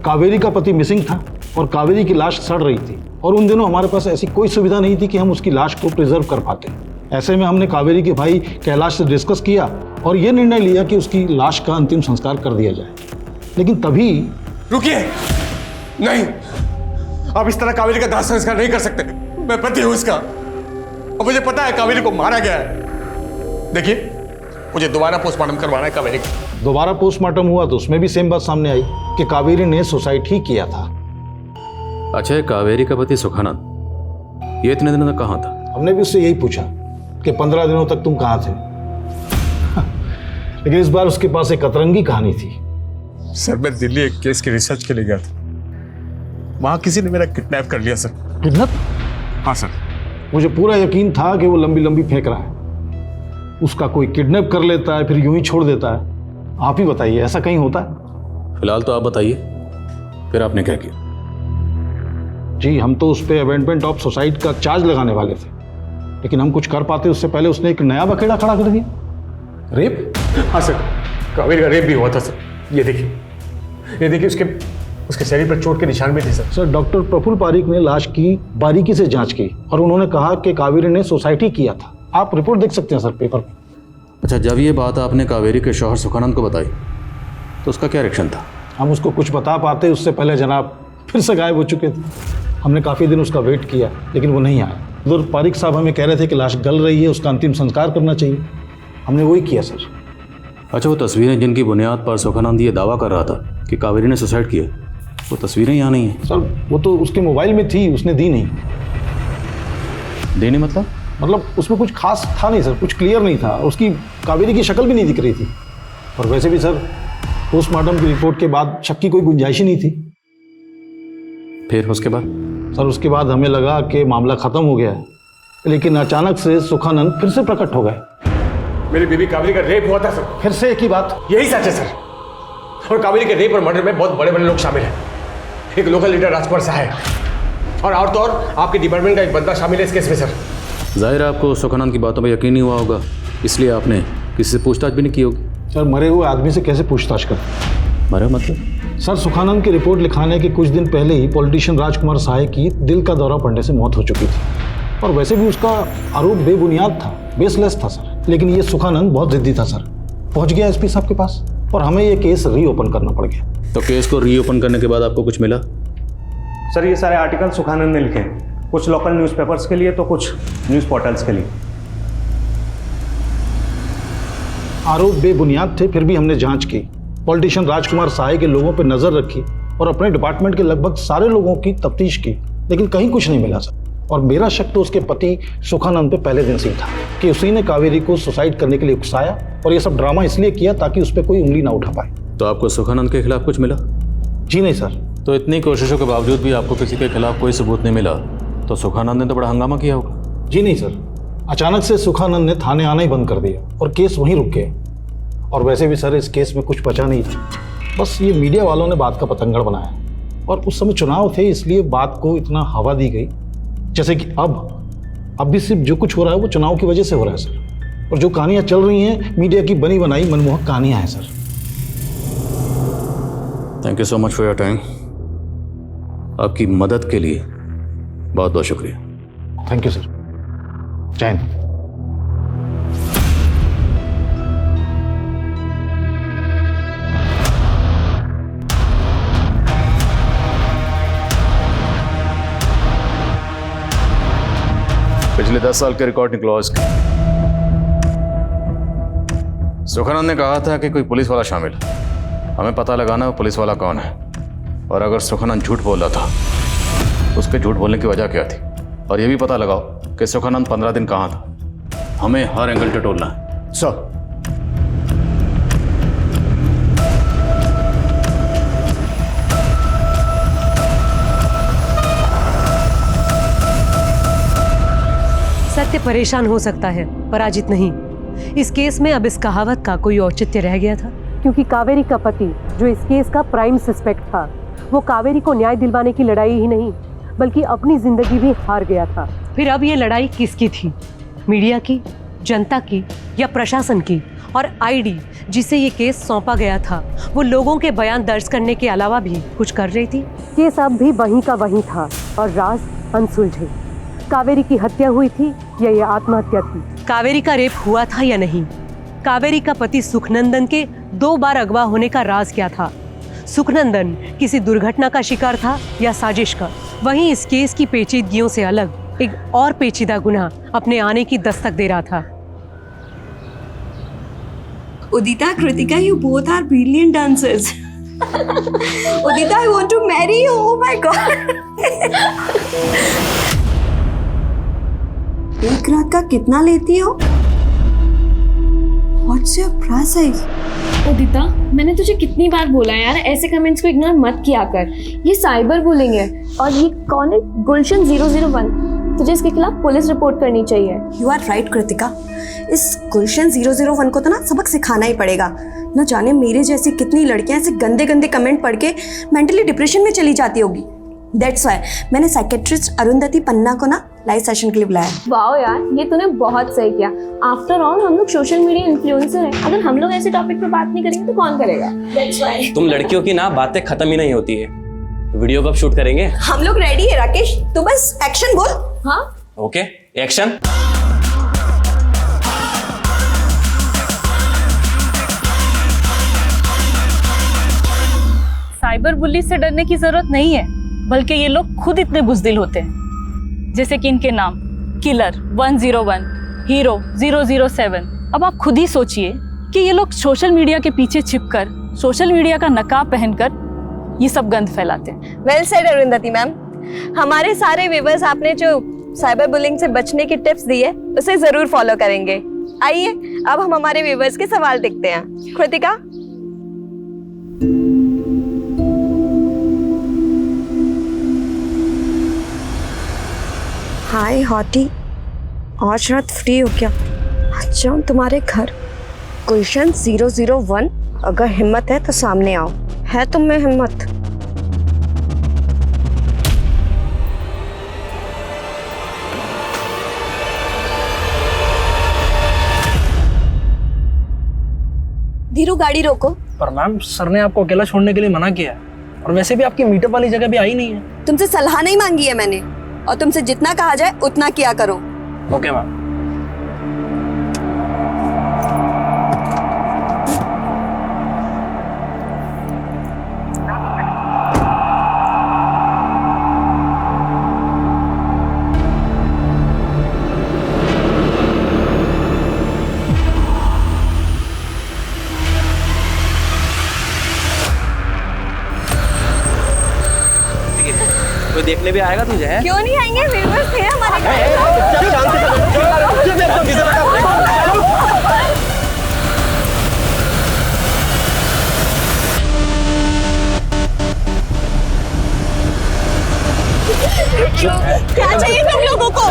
कावेरी का पति मिसिंग था और कावेरी की लाश सड़ रही थी, और उन दिनों हमारे पास ऐसी कोई सुविधा नहीं थी कि हम उसकी लाश को प्रिजर्व कर पाते। ऐसे में हमने कावेरी के भाई कैलाश से डिस्कस किया और ये निर्णय लिया कि उसकी लाश का अंतिम संस्कार कर दिया जाए। लेकिन तभी रुकिए, नहीं, आप इस तरह कावेरी का दाह संस्कार नहीं कर सकते। मैं पति हूं इसका, और मुझे पता है कावेरी को मारा गया है। देखिए, मुझे दोबारा पोस्टमार्टम करवाना है कावेरी का। दोबारा पोस्टमार्टम हुआ तो उसमें भी सेम बात सामने आई कि कावेरी ने सुसाइड ही किया था। अच्छा, कावेरी का पति सुखानंद ये इतने दिनों तक कहाँ था? हमने भी उससे यही पूछा कि 15 दिनों तक तुम कहाँ थे। लेकिन इस बार उसके पास एक अतरंगी कहानी थी। सर मैं दिल्ली एक केस की रिसर्च के लिए गया था, वहां किसी ने मेरा किडनैप कर लिया सर। किडनैप? हाँ सर। मुझे पूरा यकीन था कि वो लंबी लंबी फेंक रहा है। उसका कोई किडनैप कर लेता है फिर यूं ही छोड़ देता है। आप ही बताइए, ऐसा कहीं होता है? फिलहाल तो आप बताइए, फिर आपने क्या किया? जी हम तो उस पर अबेंडमेंट ऑफ सुसाइड का चार्ज लगाने वाले थे, लेकिन हम कुछ कर पाते उससे पहले उसने एक नया बखेड़ा खड़ा कर दिया। रेप? हाँ सर, कावेरी का रेप भी हुआ था सर। ये देखिए उसके शरीर पर चोट के निशान भी थे sir. Sir doctor Prafull Parik ने लाश की बारीकी से जांच की और उन्होंने कहा कि कावेरी ने सुसाइड ही किया था। आप रिपोर्ट देख सकते हैं सर पेपर में। अच्छा, जब ये बात आपने कावेरी के शौहर सुखानंद को बताई तो उसका क्या रिएक्शन था? हम उसको कुछ बता पाते उससे पहले जनाब फिर से गायब हो चुके थे। हमने काफ़ी दिन उसका वेट किया लेकिन वो नहीं आया। उधर पारिक साहब हमें कह रहे थे कि लाश गल रही है, उसका अंतिम संस्कार करना चाहिए। हमने वही किया सर। अच्छा, वो तस्वीरें जिनकी बुनियाद पर सुखानंद ये दावा कर रहा था कि कावेरी ने सुसाइड किया, वो तस्वीरें यहाँ नहीं हैं? सर वो तो उसके मोबाइल में थी, उसने दी नहीं। देने मतलब उसमें कुछ खास था नहीं सर, कुछ क्लियर नहीं था। उसकी कावेरी की शक्ल भी नहीं दिख रही थी, और वैसे भी सर पोस्टमार्टम की रिपोर्ट के बाद शक की कोई गुंजाइश ही नहीं थी। फिर उसके बाद? सर उसके बाद हमें लगा कि मामला खत्म हो गया है, लेकिन अचानक से सुखानंद फिर से प्रकट हो गए। मेरी बीवी कावेरी का रेप हुआ था सर। फिर से एक ही बात? यही सच है सर, और कावेरी के रेप और मर्डर में बहुत बड़े बड़े लोग शामिल हैं। एक लोकल लीडर राजकुमार साहा है, और तो और आपके डिपार्टमेंट का एक बंदा शामिल है इस केस में सर। जाहिर है आपको सुखानंद की बातों पर यकीन नहीं हुआ होगा, इसलिए आपने किसी से पूछताछ भी नहीं की होगी। सर मरे हुए आदमी से कैसे पूछताछ करें? मरे मतलब? सर सुखानंद की रिपोर्ट लिखाने के कुछ दिन पहले ही पॉलिटिशियन राजकुमार साहा की दिल का दौरा पड़ने से मौत हो चुकी थी, और वैसे भी उसका आरोप बेबुनियाद था, बेसलेस था सर। लेकिन ये सुखानंद बहुत जिद्दी था सर, पहुंच गया एसपी साहब के पास, और हमें ये केस रीओपन करना पड़ गया। तो केस को रीओपन करने के बाद आपको कुछ मिला? सर ये सारे आर्टिकल सुखानंद ने लिखे हैं, कुछ लोकल न्यूज़पेपर्स के लिए तो कुछ न्यूज़ पोर्टल्स के लिए। आरोप बेबुनियाद थे, फिर भी हमने जांच की। पॉलिटिशियन राजकुमार साहा के लोगों पर नजर रखी और अपने डिपार्टमेंट के लगभग सारे लोगों की तफ्तीश की, लेकिन कहीं कुछ नहीं मिला सर। और मेरा शक तो उसके पति सुखानंद पे पहले दिन से ही था कि उसी ने कावेरी को सुसाइड करने के लिए उकसाया और ये सब ड्रामा इसलिए किया ताकि उस पर कोई उंगली ना उठा पाए। तो आपको सुखानंद के खिलाफ कुछ मिला? जी नहीं सर। तो इतनी कोशिशों के बावजूद भी आपको किसी के खिलाफ कोई सबूत नहीं मिला, तो सुखानंद ने तो बड़ा हंगामा किया होगा। जी नहीं सर, अचानक से सुखानंद ने थाने आना ही बंद कर दिया और केस वहीं रुक गया। और वैसे भी सर इस केस में कुछ बचा नहीं था, बस ये मीडिया वालों ने बात का पतंगड़ बनाया और उस समय चुनाव थे इसलिए बात को इतना हवा दी गई, जैसे कि अब भी सिर्फ जो कुछ हो रहा है वो चुनाव की वजह से हो रहा है सर। और जो कहानियां चल रही हैं मीडिया की बनी बनाई मनमोहक कहानियां हैं sir. Thank you so much for your time. आपकी मदद के लिए बहुत बहुत शुक्रिया। Thank you sir. जय हिंद। पिछले 10 साल के रिकॉर्ड निकलवा इसके। सुखानंद ने कहा था कि कोई पुलिस वाला शामिल है, हमें पता लगाना है पुलिस वाला कौन है। और अगर सुखानंद झूठ बोल रहा था तो उसके झूठ बोलने की वजह क्या थी, और ये भी पता लगाओ कि सुखानंद 15 दिन कहाँ था। हमें हर एंगल पे टोलना है। सर। सत्य परेशान हो सकता है, पराजित नहीं। इस केस में अब इस कहावत का कोई औचित्य रह गया था, क्योंकि कावेरी का पति जो इस केस का प्राइम सस्पेक्ट था, वो कावेरी को न्याय दिलवाने की लड़ाई ही नहीं बल्कि अपनी जिंदगी भी हार गया था। फिर अब ये लड़ाई किसकी थी? मीडिया की, जनता की या प्रशासन की? और आईडी जिसे ये केस सौंपा गया था वो लोगों के बयान दर्ज करने के अलावा भी कुछ कर रही थी। केस अब भी वहीं का वहीं था और राज अनसुलझे। कावेरी की हत्या हुई थी या ये आत्महत्या थी? कावेरी का रेप हुआ था या नहीं? कावेरी का पति सुखनंदन के 2 बार अगवा होने का राज क्या था? सुखनंदन किसी दुर्घटना का शिकार था या साजिश का? वहीं इस केस की पेचीदगियों से अलग एक और पेचीदा गुनाह अपने आने की दस्तक दे रहा था। Udita, Kritika, you both are brilliant dancers. Udita, I want to marry you. Oh my God. एक रात का कितना लेती हो? What's your price? उदिता, मैंने तुझे कितनी बार बोला यार, ऐसे कमेंट्स को इग्नोर मत किया कर। ये साइबर बुलिंग है। और ये कौन है? गुलशन 001। तुझे इसके खिलाफ पुलिस रिपोर्ट करनी चाहिए। यू आर राइट कृतिका, इस गुलशन 001 को तो ना सबक सिखाना ही पड़ेगा। न जाने मेरे जैसी कितनी लड़कियां ऐसे गंदे गंदे कमेंट पढ़ के मेंटली डिप्रेशन में चली जाती होगी। दैट्स व्हाई मैंने साइकेट्रिस्ट अरुंधति पन्ना को ना लाइव सेशन के लिए बुलाया। वाओ यार, ये तूने बहुत सही किया। आफ्टर ऑल हम लोग सोशल मीडिया इन्फ्लुएंसर हैं। अगर हम लोग ऐसे टॉपिक पे बात नहीं करेंगे तो कौन करेगा? दैट्स व्हाई तुम लड़कियों की ना बातें खत्म ही नहीं होती है। वीडियो कब शूट करेंगे? हम लोग रेडी है राकेश, तू बस एक्शन बोल। हाँ ओके, एक्शन। साइबर बुली से डरने की जरूरत नहीं है, बल्कि ये लोग खुद इतने बुज़दिल होते हैं। जैसे कि इनके नाम किलर 101, हीरो 007। अब आप खुद ही सोचिए कि ये लोग सोशल मीडिया के पीछे छिपकर, सोशल मीडिया का नकाब पहनकर ये सब गंद फैलाते हैं। Well said Arundhati ma'am. हमारे सारे व्यूअर्स आपने जो साइबर बुलिंग से बचने की टिप्स दी है उसे जरूर फॉलो करेंगे। आइए अब हम हमारे व्यूअर्स के सवाल देखते हैं। कृतिका, हाय हॉटी, आज रात फ्री हो क्या? आज जाऊँ तुम्हारे घर। गुलशन 001, अगर हिम्मत है तो सामने आओ। है तुम में हिम्मत? धीरू, गाड़ी रोको। पर मैम, सर ने आपको अकेला छोड़ने के लिए मना किया है, और वैसे भी आपकी मीटअप वाली जगह भी आई नहीं है। तुमसे सलाह नहीं मांगी है मैंने, और तुमसे जितना कहा जाए उतना किया करो। Okay ma'am. कोई देखने भी आएगा तुझे है? क्यों नहीं आएंगे? मेरे पास है हमारे क्या चाहिए तुम लोगों को?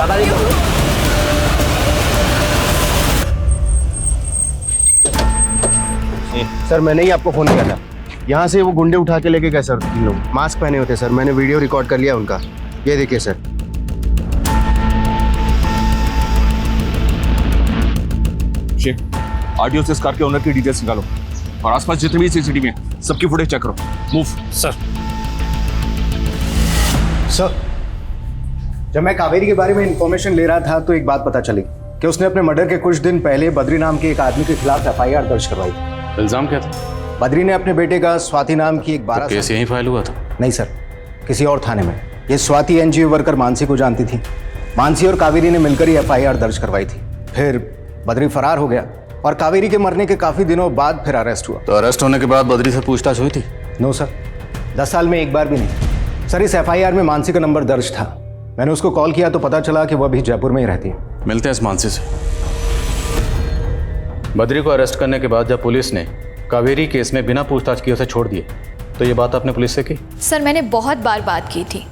सर मैंने ही आपको फोन किया था। यहाँ से वो गुंडे उठा के लेके गए सर, 3 लोग मास्क पहने होते सर। मैंने वीडियो रिकॉर्ड कर लिया उनका, ये देखिए सर। आरटीओ से इस कार के ओनर की डिटेल्स निकालो और आसपास जितने भी सीसीटीवी हैं सबकी फुटेज चेक करो। Move sir. सर जब मैं कावेरी के बारे में इंफॉर्मेशन ले रहा था तो एक बात पता चली कि उसने अपने मर्डर के कुछ दिन पहले बद्री नाम के एक आदमी के खिलाफ FIR दर्ज करवाई। इल्जाम क्या था? बद्री ने अपने बेटे का स्वाति नाम की एक 12 केस यहीं फाइल हुआ था? नहीं सर, किसी और थाने में। ये स्वाति NGO वर्कर मानसी को जानती थी। मानसी और कावेरी ने मिलकर ही FIR दर्ज करवाई थी। फिर बद्री फरार हो गया और कावेरी के मरने के काफी दिनों बाद फिर अरेस्ट हुआ। तो अरेस्ट होने के बाद बद्री से पूछताछ हुई थी? नो सर, 10 साल में एक बार भी नहीं। सर इस FIR में मानसी का नंबर दर्ज था। मैंने उसको कॉल किया तो पता चला कि वह अभी जयपुर में ही रहती है। मिलते हैं इस मानसी से। बद्री को अरेस्ट करने के बाद जब पुलिस ने कावेरी केस में बिना पूछताछ किए उसे छोड़ दिए तो ये बात आपने पुलिस से की? सर मैंने बहुत बार बात की थी।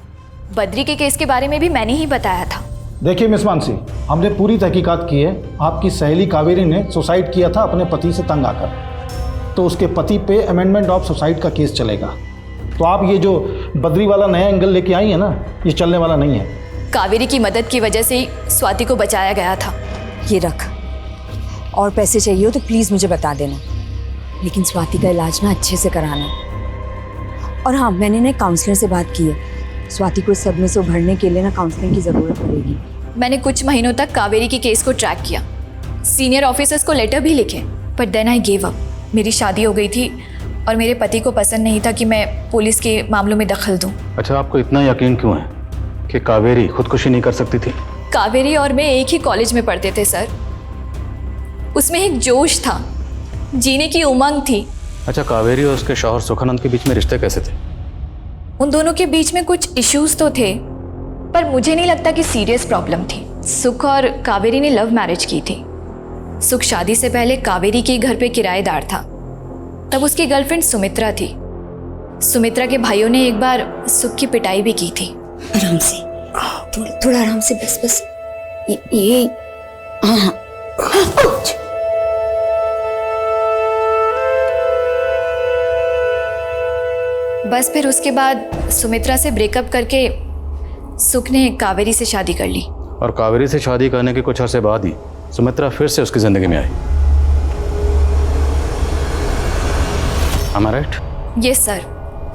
बद्री के केस के बारे में भी मैंने ही बताया था। देखिए मिस मानसी, हमने पूरी तहकीकात की है। आपकी सहेली कावेरी ने सुसाइड किया था अपने पति से तंग आकर, तो उसके पति पे अमेंडमेंट ऑफ सुसाइड का केस चलेगा। तो आप ये जो बद्री वाला नया एंगल लेके आई है ना, ये चलने वाला नहीं है। कावेरी की मदद की वजह से ही स्वाति को बचाया गया था। ये रख, और पैसे चाहिए हो तो प्लीज़ मुझे बता देना, लेकिन स्वाति का इलाज ना अच्छे से कराना। और हाँ, मैंने ना काउंसलर से बात की है। स्वाति को इस सदमे से उभरने के लिए ना काउंसलिंग की ज़रूरत पड़ेगी। मैंने कुछ महीनों तक कावेरी की केस को ट्रैक किया, सीनियर ऑफिसर्स को लेटर भी लिखे, पर देन आई गिव अप। मेरी शादी हो गई थी और मेरे पति को पसंद नहीं था कि मैं पुलिस के मामलों में दखल दूं। अच्छा, आपको इतना यकीन क्यों है कि कावेरी खुदकुशी नहीं कर सकती थी? कावेरी और मैं एक ही कॉलेज में पढ़ते थे सर। उसमें एक जोश था, जीने की उमंग थी। अच्छा, कावेरी और उसके शौहर सुखानंद के बीच में रिश्ते कैसे थे? उन दोनों के बीच में कुछ इश्यूज तो थे, पर मुझे नहीं लगता कि सीरियस प्रॉब्लम थी। सुख और कावेरी ने लव मैरिज की थी। सुख शादी से पहले कावेरी के घर पे किराएदार था। तब उसकी गर्लफ्रेंड सुमित्रा थी। सुमित्रा के भाइयों ने एक बार सुख की पिटाई भी की थी। आराम से, थोड़ा आराम से, बस बस ये हाँ। बस फिर उसके बाद सुमित्रा से ब्रेकअप करके सुख ने कावेरी से शादी कर ली। और कावेरी से शादी करने के कुछ अर्से बाद ही सुमित्रा फिर से उसकी जिंदगी में आई। Am I right? Yes sir.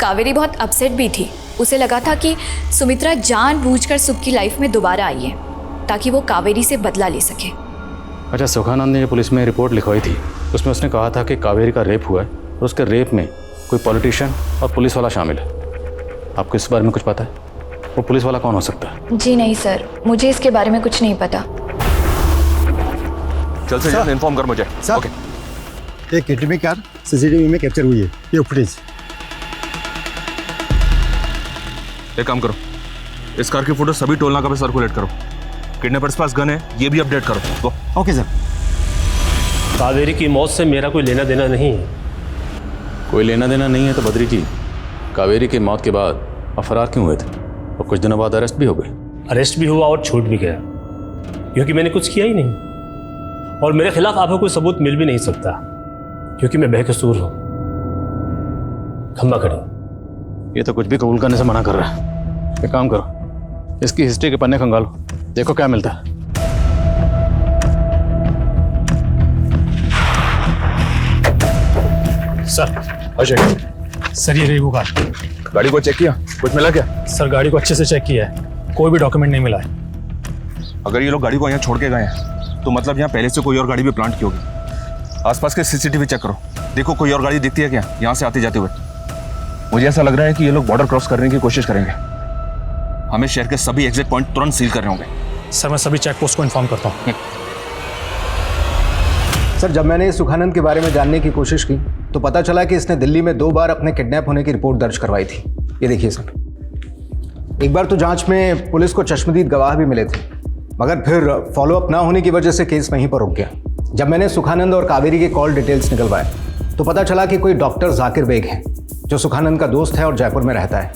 Kaveri बहुत अपसेट भी थी। उसे लगा था कि सुमित्रा जानबूझकर सुख की लाइफ में दोबारा आई है ताकि वो कावेरी से बदला ले सके। अच्छा, सुखानंद ने जो पुलिस में रिपोर्ट लिखवाई थी उसमें उसने कहा था कि कावेरी का रेप हुआ है और उसके रेप में कोई पॉलिटिशियन और पुलिस वाला शामिल है। आपको इस बारे में कुछ पता है? वो पुलिस वाला कौन हो सकता है? जी नहीं सर, मुझे इसके बारे में कुछ नहीं पता। चल से जल्द इन्फॉर्म कर मुझे। ओके। एक किडनैपिंग कार CCTV में कैप्चर हुई है, ये फुटेज। एक काम करो, इस कार की फोटो सभी टोल नाका पे सर्कुलेट करो। किडनैपर्स पास गन है, ये भी अपडेट करो। Okay sir. कावेरी की मौत से मेरा कोई लेना देना नहीं है। कोई लेना देना नहीं है तो बद्री जी, कावेरी की मौत के बाद आप फरार क्यों हुए थे और कुछ दिनों बाद अरेस्ट भी हो गए? अरेस्ट भी हुआ और छूट भी गया क्योंकि मैंने कुछ किया ही नहीं, और मेरे खिलाफ आपको कोई सबूत मिल भी नहीं सकता क्योंकि मैं बेकसूर हूं। खम्बा खड़ी। ये तो कुछ भी कबूल करने से मना कर रहा है। एक काम करो, इसकी हिस्ट्री के पन्ने खंगालो, देखो क्या मिलता है। सर अजय, सर ये रही वो कार। गाड़ी को चेक किया, कुछ मिला क्या? सर गाड़ी को अच्छे से चेक किया है, कोई भी डॉक्यूमेंट नहीं मिला है। अगर ये लोग गाड़ी को यहाँ छोड़ के गए हैं तो मतलब यहाँ पहले से कोई और गाड़ी भी प्लांट की होगी। आसपास के CCTV चेक करो, देखो कोई और गाड़ी दिखती है क्या यहाँ से आते जाते हुए। मुझे ऐसा लग रहा है कि ये लोग बॉर्डर क्रॉस करने की कोशिश करेंगे। हमें शहर के सभी एग्जिट पॉइंट तुरंत सील करने होंगे। सर मैं सभी चेक पोस्ट को इन्फॉर्म करता हूँ। सर जब मैंने सुखानंद के बारे में जानने की कोशिश की तो पता चला कि इसने दिल्ली में 2 बार अपने किडनैप होने की रिपोर्ट दर्ज करवाई थी। ये देखिए सर। एक बार तो जांच में पुलिस को चश्मदीद गवाह भी मिले थे, मगर फिर फॉलोअप ना होने की वजह से केस वहीं पर रुक गया। जब मैंने सुखानंद और कावेरी के कॉल डिटेल्स निकलवाए तो पता चला कि कोई डॉक्टर जाकिर बेग है जो सुखानंद का दोस्त है और जयपुर में रहता है।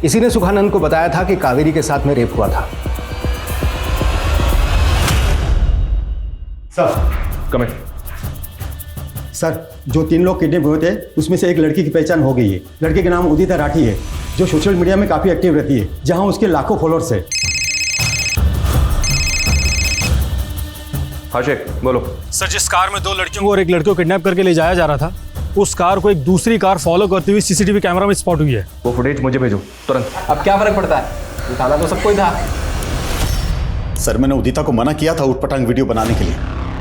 इसी ने सुखानंद को बताया था कि कावेरी के साथ में रेप हुआ था। Sir comment. सर, जो 3 लोग किडनैप हुए थे उसमें से एक लड़की की पहचान हो गई है। लड़के का नाम उदिता राठी है, जो सोशल मीडिया में काफ़ी एक्टिव रहती है, जहां उसके लाखों फॉलोअर्स है। हाँ शेख, बोलो। सर, जिस कार में 2 लड़कियों को और एक लड़के को किडनैप करके ले जाया जा रहा था, उस कार को एक दूसरी कार फॉलो करती हुई सीसीटीवी कैमरा में स्पॉट हुई है। वो फुटेज मुझे भेजो तुरंत। अब क्या फर्क पड़ता है, निकाला तो सबको ही था। सर, मैंने उदिता को मना किया था उटपटांग वीडियो बनाने के लिए,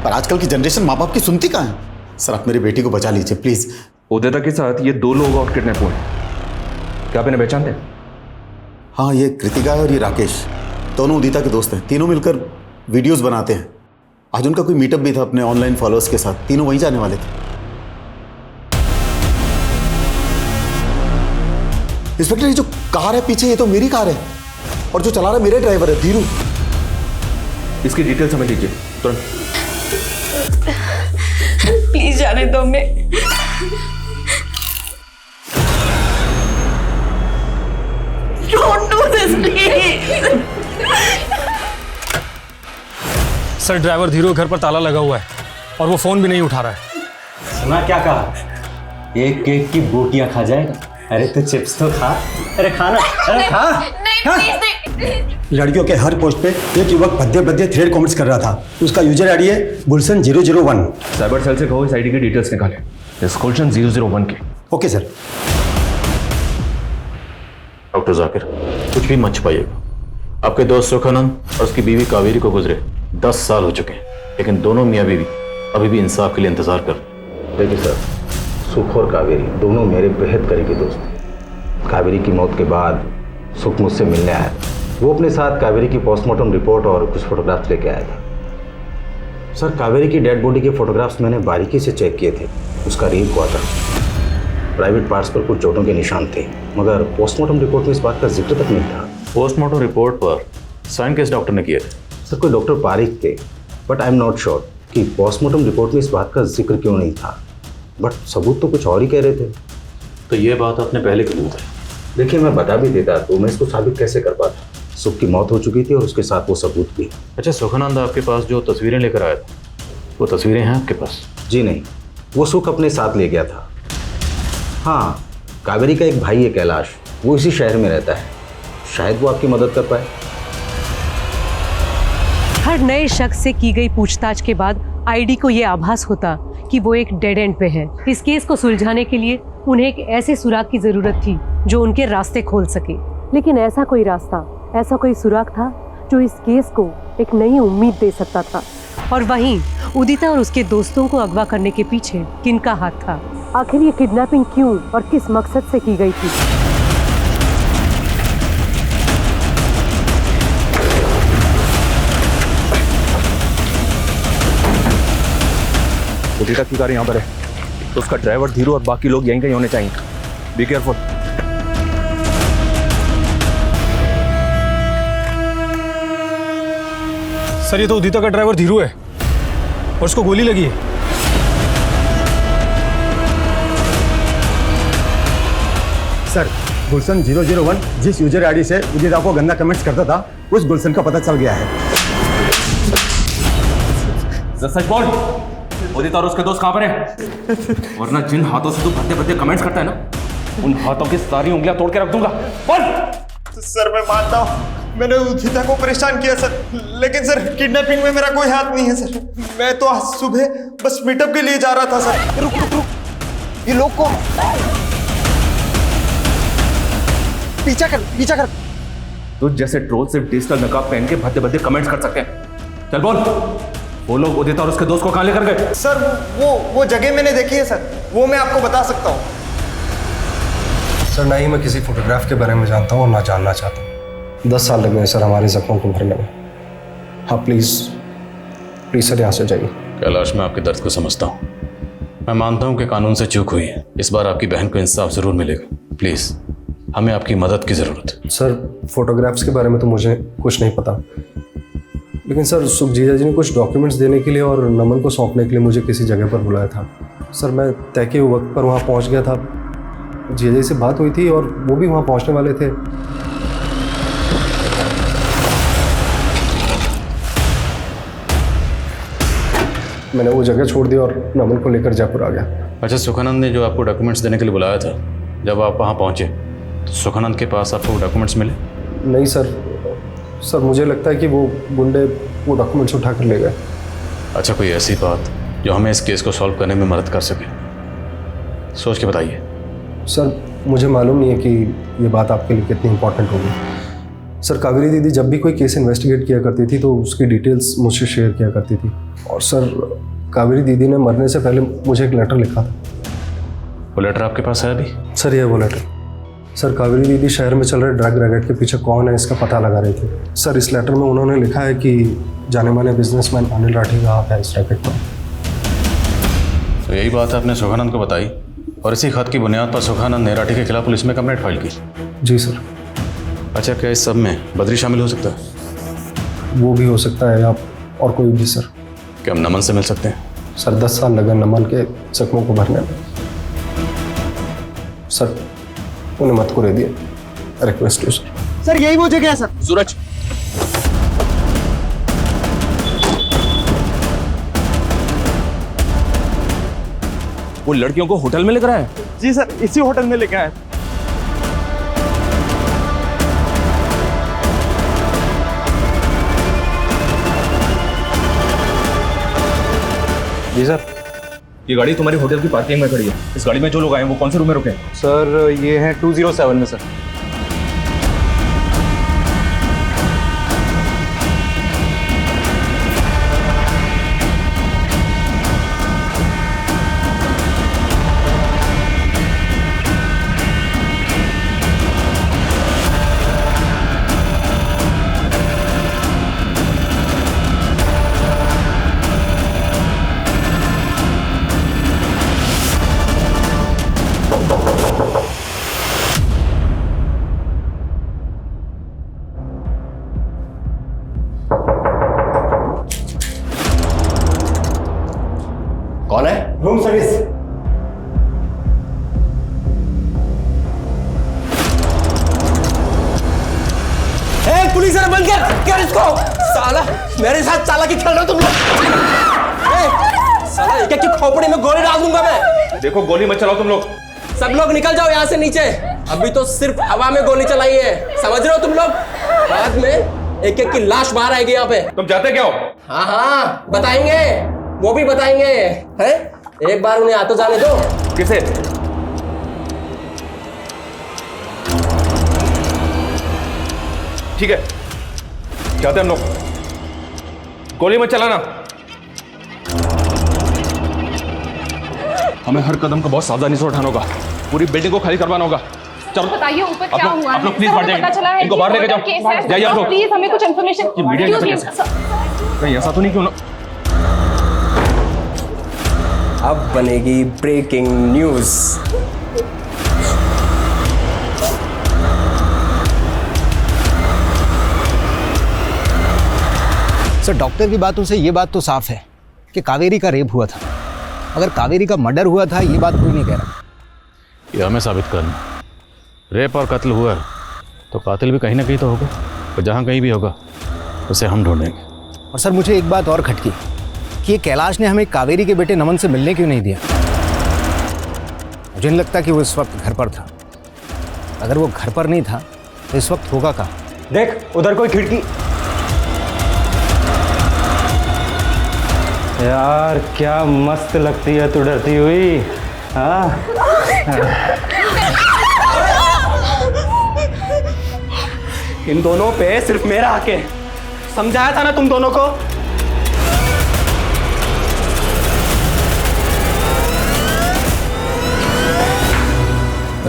पर आजकल की जनरेशन माँ बाप की सुनती कहाँ है। सर, आप मेरी बेटी को बचा लीजिए प्लीज। उदिता के साथ ये 2 लोग और किडनैप हुए, क्या आप इन्हें पहचानते हैं? हाँ, ये कृतिका और ये राकेश, दोनों उदिता के दोस्त हैं। तीनों मिलकर वीडियोस बनाते हैं। आज उनका कोई मीटअप भी था अपने ऑनलाइन फॉलोअर्स के साथ, तीनों वहीं जाने वाले थे। इंस्पेक्टर, ये जो कार है पीछे, ये तो मेरी कार है और जो चला रहा है मेरे ड्राइवर है, धीरू। इसकी डिटेल्स हमें दीजिए तुरंत। प्लीज जाने दो मैं। Don't do this, please. Sir, driver Dhiru के घर पर ताला लगा हुआ है और वो फोन भी नहीं उठा रहा है। सुना क्या कहा? एक केक की बोटियां खा जाएगा। अरे तो चिप्स तो खा। अरे खाना, अरे खा। लड़कियों के हर पोस्ट पे एक युवक भद्दे भद्दे थ्रेड कमेंट्स कर रहा था। उसका यूजर आईडी है गुलशन 001। साइबर सेल से कहो इस आईडी की डिटेल्स निकाले, इस गुलशन 001 के। Okay sir. डॉक्टर जाकिर, कुछ भी मत छुपाइएगा। आपके दोस्त सुखानंद और उसकी बीवी कावेरी को गुजरे 10 साल हो चुके हैं, लेकिन दोनों मियाँ बीवी अभी भी इंसाफ के लिए इंतजार कर। देखिए सर, सुख और कावेरी दोनों मेरे बेहद करीबी दोस्त थे। कावेरी की मौत के बाद सुख मुझसे मिलने आया था। वो अपने साथ कावेरी की पोस्टमार्टम रिपोर्ट और कुछ फोटोग्राफ्स लेके आया था। सर, कावेरी की डेड बॉडी के फोटोग्राफ्स मैंने बारीकी से चेक किए थे। उसका रेप हुआ था। प्राइवेट पार्ट्स पर कुछ चोटों के निशान थे, मगर पोस्टमार्टम रिपोर्ट में इस बात का जिक्र तक नहीं था। पोस्टमार्टम रिपोर्ट पर साइन किस डॉक्टर ने किए थे? सर, कोई डॉक्टर पारिक थे, but I am not sure कि पोस्टमार्टम रिपोर्ट में इस बात का जिक्र क्यों नहीं था। बट सबूत तो कुछ और ही कह रहे थे। तो ये बात आपने पहले क्यों बताई? देखिए, मैं बता भी देता तो मैं इसको साबित कैसे कर पाता। सुख की मौत हो चुकी थी और उसके साथ वो सबूत भी। अच्छा, सुखानंद आपके पास जो तस्वीरें लेकर आया था, वो तस्वीरें हैं आपके पास? जी नहीं, वो सुख अपने साथ ले गया था। हाँ, कावेरी का एक भाई है कैलाश, वो इसी शहर में रहता है। शायद वो आपकी मदद कर पाए। हर नए शख्स से की गई पूछताछ के बाद आईडी को ये आभास होता कि वो एक डेड एंड पे है। इस केस को सुलझाने के लिए उन्हें एक ऐसे सुराग की जरूरत थी जो उनके रास्ते खोल सके। लेकिन ऐसा कोई रास्ता, ऐसा कोई सुराग था जो इस केस को एक नई उम्मीद दे सकता था। और वहीं उदिता और उसके दोस्तों को अगवा करने के पीछे किनका हाथ था? आखिर ये किडनैपिंग क्यों और किस मकसद से की गई थी? उदिता की कार यहाँ पर है, तो उसका ड्राइवर धीरू और बाकी लोग यहीं कहीं होने चाहिए। Be careful. सर, ये तो उदिता का ड्राइवर धीरू है और उसको गोली लगी है। सर, गुलशन 001 जिस यूजर आईडी से उदिता को गंदा कमेंट्स करता था, उस गुलशन का पता चल गया है। सच बोल, उदिता और उसके दोस्त कहाँ पर हैं? वरना जिन हाथों से तू भद्दे भद्दे कमेंट्स करता है ना, उन हाथों की सारी उंगलियां तोड़ के रख दूंगा। बोल। सर, मैं मानता हूँ मैंने उदिता को परेशान किया सर, लेकिन सर किडनैपिंग में मेरा कोई हाथ नहीं है सर। मैं तो आज सुबह बस मीटअप के लिए जा रहा था सर। रुक रुक रुक, ये लोग कौन? पीछा कर। तुझ जैसे ट्रोल सिर्फ डिजिटल नकाब पहन के भद्दे भद्दे कमेंट्स कर सकते हैं। चल बोल, वो लोग उदिता और उसके दोस्त को कहाँ लेकर गए? सर, वो जगह मैंने देखी है सर, वो मैं आपको बता सकता हूँ। सर, ना ही मैं किसी फोटोग्राफ के बारे में जानता हूँ और ना जानना चाहता हूँ। 10 साल लग गए सर हमारे जख्मों को भरने में। हाँ, प्लीज़ सर, यहाँ से जाइए। कैलाश, मैं आपके दर्द को समझता हूँ। मैं मानता हूँ कि कानून से चूक हुई है। इस बार आपकी बहन को इंसाफ जरूर मिलेगा। प्लीज़ हमें आपकी मदद की ज़रूरत है। सर फोटोग्राफ्स के बारे में तो मुझे कुछ नहीं पता, लेकिन सर सुख जीजा जी ने कुछ डॉक्यूमेंट्स देने के लिए और नमन को सौंपने के लिए मुझे किसी जगह पर बुलाया था। सर मैं तय के वक्त पर वहाँ पहुँच गया था, जीजा जी से बात हुई थी और वो भी वहाँ पहुँचने वाले थे। मैंने वो जगह छोड़ दी और नमन को लेकर जयपुर आ गया। अच्छा, सुखानंद ने जो आपको डॉक्यूमेंट्स देने के लिए बुलाया था, जब आप वहाँ पहुँचे तो सुखानंद के पास आपको डॉक्यूमेंट्स मिले? नहीं सर मुझे लगता है कि वो गुंडे वो डॉक्यूमेंट्स उठा कर ले गए। अच्छा, कोई ऐसी बात जो हमें इस केस को सॉल्व करने में मदद कर सके, सोच के बताइए। सर मुझे मालूम नहीं है कि ये बात आपके लिए कितनी इंपॉर्टेंट होगी। सर कावेरी दीदी जब भी कोई केस इन्वेस्टिगेट किया करती थी तो उसकी डिटेल्स मुझसे शेयर किया करती थी, और सर कावेरी दीदी ने मरने से पहले मुझे एक लेटर लिखा था। वो लेटर आपके पास है अभी? सर ये वो लेटर। सर कावेरी दीदी शहर में चल रहे ड्रग रैकेट के पीछे कौन है इसका पता लगा रही थी। सर इस लेटर में उन्होंने लिखा है कि जाने माने बिजनेसमैन अनिल राठी का हाथ है इस रैकेट पर। तो यही बात आपने सुखानंद को बताई और इसी खत की बुनियाद पर सुखानंद ने राठी के खिलाफ पुलिस में कंप्लेंट फाइल की? जी सर। अच्छा, क्या इस सब में बद्री शामिल हो सकता है? वो भी हो सकता है, आप और कोई भी सर। क्या हम नमन से मिल सकते हैं? सर 10 साल लगा नमन के जख्मों को भरने में। सर उन्हें मत करे दिए, रिक्वेस्ट है सर। सर यही वो जगह है सर। सूरज, वो लड़कियों को होटल में लेकर आए? जी सर, इसी होटल में लेकर आए। जी सर। ये गाड़ी तुम्हारी होटल की पार्किंग में खड़ी है। इस गाड़ी में जो लोग आए हैं वो कौन से रूम में रुके हैं? सर ये है 207 में सर। कौन है? Room service. पुलिस है, बंद कर इसको। साला मेरे साथ चालाकी खेल रहे हो तुम लोग। साला एक की खोपड़ी में गोली डाल दूंगा मैं। देखो, गोली मत चलाओ तुम लोग। सब लोग निकल जाओ यहाँ से नीचे। अभी तो सिर्फ हवा में गोली चलाई है, समझ रहे हो तुम लोग? बाद में एक एक की लाश बाहर आएगी यहाँ पे। तुम जाते क्या हो? हाँ बताएंगे, वो भी बताएंगे। हैं? एक बार उन्हें आते जाने दो। किसे? ठीक है, जाते हम लोग। गोली मत चलाना। हमें हर कदम को बहुत सावधानी से उठाना होगा। पूरी बिल्डिंग को खाली करवाना होगा। चलो बताइए ऊपर क्या हुआ है? आप लोग प्लीज बाहर जाइए। इनको बाहर लेके जाओ। जाइए आप लोग। प्लीज हमें कुछ इन्फॉर्मेशन। ये मीडिया कैसे कहीं ऐसा तो नहीं क्यों ना? अब बनेगी ब्रेकिंग न्यूज। सर डॉक्टर की बातों से ये बात तो साफ है कि कावेरी का रेप हुआ था। अगर कावेरी का मर्डर हुआ था ये बात कोई नहीं कह रहा। ये हमें साबित करना। रेप और कत्ल हुआ तो कातिल भी कहीं ना कहीं तो होगा, और जहाँ कहीं भी होगा उसे हम ढूंढेंगे। और सर मुझे एक बात और खटकी कि ये कैलाश ने हमें कावेरी के बेटे नमन से मिलने क्यों नहीं दिया। मुझे नहीं लगता कि वो इस वक्त घर पर था। अगर वो घर पर नहीं था तो इस वक्त होगा कहाँ? देख उधर कोई खिड़की। यार क्या मस्त लगती है तू डरती हुई। हाँ इन दोनों पे सिर्फ मेरा हक है, समझाया था ना तुम दोनों को।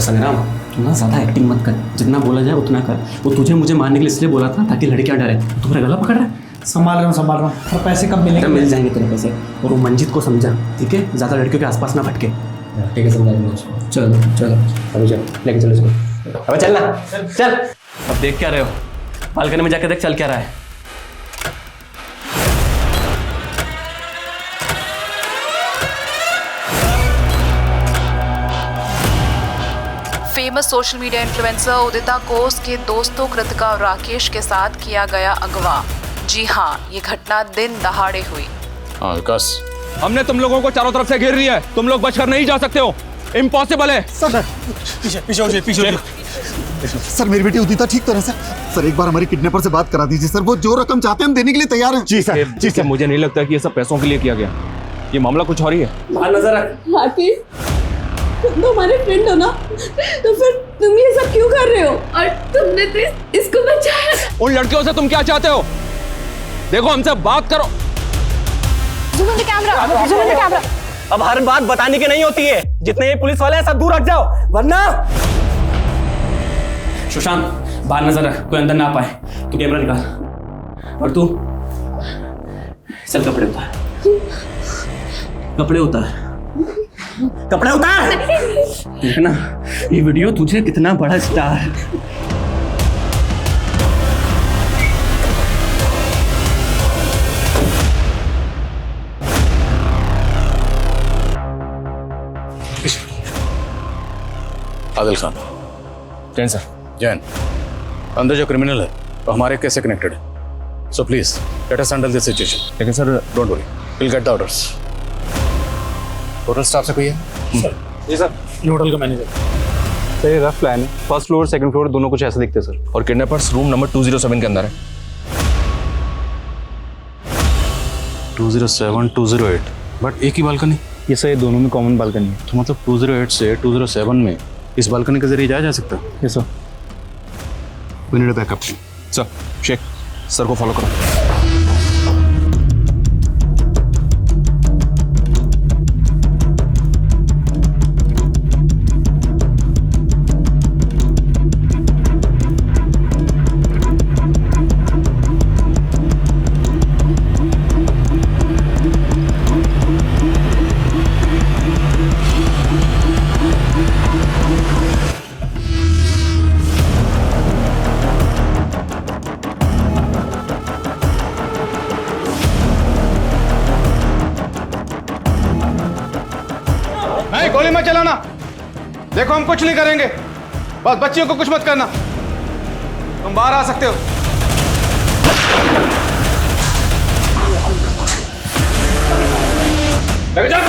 संग्राम, तू ना ज्यादा एक्टिंग मत कर, जितना बोला जाए उतना कर। वो तुझे मुझे मारने के लिए इसलिए बोला था ताकि लड़कियां डरे। तुम्हारा गला पकड़ रहा है। संभाल रहा हूँ। और पैसे कब मिलेंगे? मिल जाएंगे तेरे पैसे। और वो मंजित को समझा, ठीक है? ज्यादा लड़कियों के आसपास ना भटके। ठीक है, समझाएंगे उसको। चलो चलो अभी चलो, लेके चलो इसको। अबे चल ना, चल। अब देख क्या रहे हो? बालकनी में जाकर देख चल क्या रहा है। फेमस सोशल मीडिया इन्फ्लुएंसर उदिता को उसके दोस्तों कृतिका और राकेश के साथ किया गया अगवा। जी हाँ, ये घटना दिन दहाड़े हुई। हाँ विकास, हमने तुम लोगों को चारों तरफ से घेर लिया है, तुम लोग बचकर नहीं जा सकते हो, इम्पॉसिबल है। सर पीछे सर, मेरी बेटी उदिता ठीक तो है सर। एक बार हमारी किडनैपर से बात करा दीजिए सर, वो जो रकम चाहते हैं हम देने के लिए तैयार हैं। जी सर। मुझे नहीं लगता कि ये सब पैसों के लिए किया गया, ये मामला कुछ और ही है। नजर रख। राकेश, तुम तो हमारे फ्रेंड हो ना, तो फिर तुम ये सब क्यों कर रहे हो? और तुमने तो इसको बचाया। उन लड़कियों से तुम क्या चाहते हो? देखो, हमसे बात करो। Zoom in the camera. अब हर बात बताने की नहीं होती है। जितने ये पुलिस वाले हैं सब दूर हट जाओ, वरना। सुशांत, बाहर नजर रख, कोई अंदर ना पाए। तू कैमरा निकाल। और तू चल कपड़े उतार। कपड़े उतार। देखना ये वीडियो तुझे कितना बड़ा स्टार। आदिल खान। जैन सर। जैन, अंदर जो क्रिमिनल है वो हमारे केस से कनेक्टेड है, so please let us handle this situation. लेकिन sir, don't worry, will get the orders. Hotel staff से कोई है? जी सर, ये होटल का मैनेजर। सर ये रफ प्लान है, फर्स्ट फ्लोर सेकंड फ्लोर दोनों कुछ ऐसे दिखते हैं सर। और किडनैपर्स रूम नंबर 207 के अंदर है। 207, 208, बट एक ही बालकनी। ये सर, ये दोनों में कॉमन बालकनी है। तो मतलब 208 से 207 में इस बालकनी के जरिए जाया जा सकता है? Yes sir. We need a backup. Sir, Sheikh sir को फॉलो करो। गोली मत चलाना। देखो हम कुछ नहीं करेंगे, बस बच्चियों को कुछ मत करना। तुम बाहर आ सकते हो। लग जा।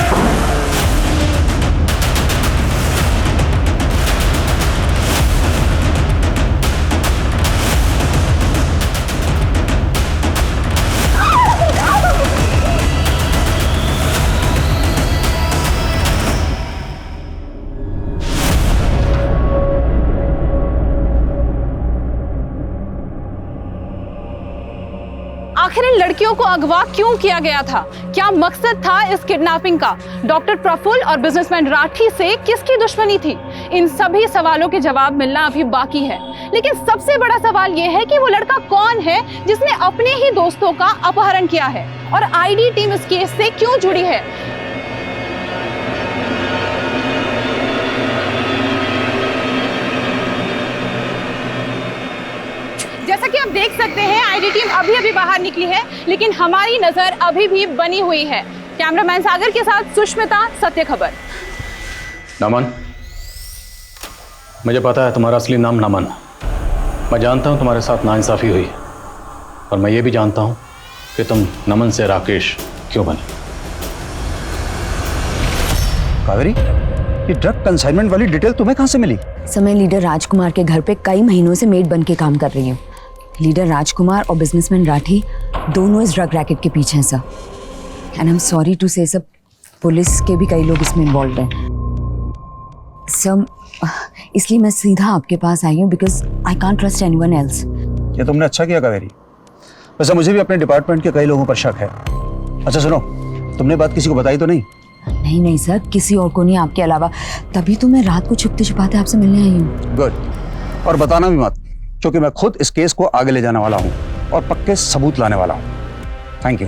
आखिर इन लड़कियों को अगवा क्यों किया गया था? क्या मकसद था इस किडनैपिंग का? डॉक्टर प्रफुल्ल और बिजनेसमैन राठी से किसकी दुश्मनी थी? इन सभी सवालों के जवाब मिलना अभी बाकी है। लेकिन सबसे बड़ा सवाल यह है कि वो लड़का कौन है जिसने अपने ही दोस्तों का अपहरण किया है, और आईडी टीम इस केस से क्यों जुड़ी है? जैसा कि आप देख सकते हैं, आईडी टीम अभी बाहर निकली है, लेकिन हमारी नजर अभी भी बनी हुई है। कैमरामैन सागर के साथ सुष्मिता, सत्य खबर। नमन, मुझे पता है तुम्हारा असली नाम नमन। मैं जानता हूं तुम्हारे साथ नाइंसाफी हुई, और मैं ये भी जानता हूं कि तुम नमन से राकेश क्यों बने। कावेरी, ये ड्रग कंसाइनमेंट वाली डिटेल तुम्हें कहां से मिली? सर, मैं लीडर राजकुमार के घर पे कई महीनों से मेड बन के काम कर रही हूँ। लीडर राजकुमार और बिजनेसमैन राठी दोनों इस ड्रग रैकेट के पीछे हैं sir. And I am sorry to say सब, पुलिस के भी कई लोग इसमें इन्वॉल्व हैं सर। इसलिए मैं सीधा आपके पास आई हूँ because I can't trust anyone else. ये तुमने अच्छा किया कावेरी, वैसे मुझे भी अपने डिपार्टमेंट के कई लोगों पर शक है। अच्छा सुनो, तुमने बात किसी को बताई तो नहीं? नहीं सर, किसी और को नहीं आपके अलावा। तभी तो मैं रात को छुपते छुपाते आपसे मिलने आई हूँ। गुड, और बताना भी मत, क्योंकि मैं खुद इस केस को आगे ले जाने वाला हूँ और पक्के सबूत लाने वाला हूँ। Thank you.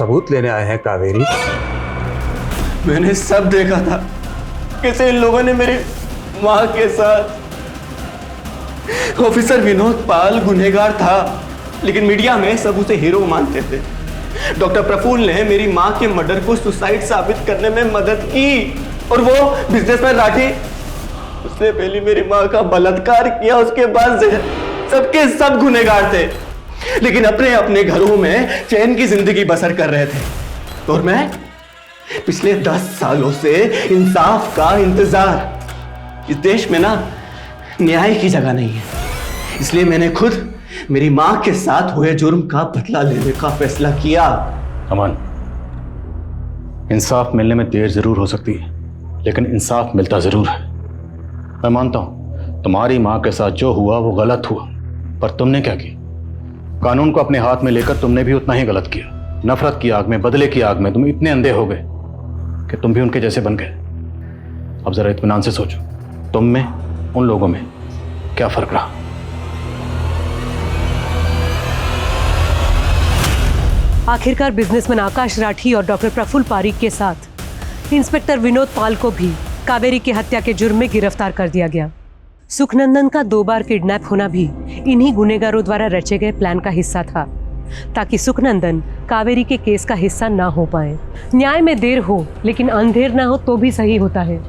सबूत लेने आए हैं कावेरी? मैंने सब देखा था कैसे इन लोगों ने मेरी माँ के साथ। ऑफिसर विनोद पाल गुनहगार था, लेकिन मीडिया में सब उसे हीरो मानते थे। डॉक्टर प्रफुल्ल ने मेरी माँ के मर्डर को सुसाइड साबित करने में मदद की, और वो बिजनेसमैन राठी, उसने पहले मेरी माँ का बलात्कार किया, उसके बाद सबके सब गुनहगार थे, लेकिन अपने अपने घरों में चैन की जिंदगी बसर कर रहे थे। और मैं पिछले 10 सालों से इंसाफ का इंतजार। इस देश में ना न्याय की जगह नहीं है, इसलिए मैंने खुद मेरी मां के साथ हुए जुर्म का बदला लेने का फैसला किया। अमन, इंसाफ मिलने में देर जरूर हो सकती है, लेकिन इंसाफ मिलता जरूर है। मैं मानता हूं तुम्हारी मां के साथ जो हुआ वो गलत हुआ, पर तुमने क्या किया? कानून को अपने हाथ में लेकर तुमने भी उतना ही गलत किया। नफरत की आग में, बदले की आग में तुम इतने अंधे हो गए कि तुम भी उनके जैसे बन गए। अब जरा इत्मीनान से सोचो, तुम में, उन लोगों में क्या फर्क रहा? आखिरकार बिजनेसमैन आकाश राठी और डॉक्टर प्रफुल्ल पारीक के साथ इंस्पेक्टर विनोद पाल को भी कावेरी की हत्या के जुर्म में गिरफ्तार कर दिया गया। सुखनंदन का 2 बार किडनैप होना भी इन्हीं गुनहगारों द्वारा रचे गए प्लान का हिस्सा था, ताकि सुखनंदन कावेरी के केस का हिस्सा ना हो पाए। न्याय में देर हो, लेकिन अंधेर ना हो तो भी सही होता है।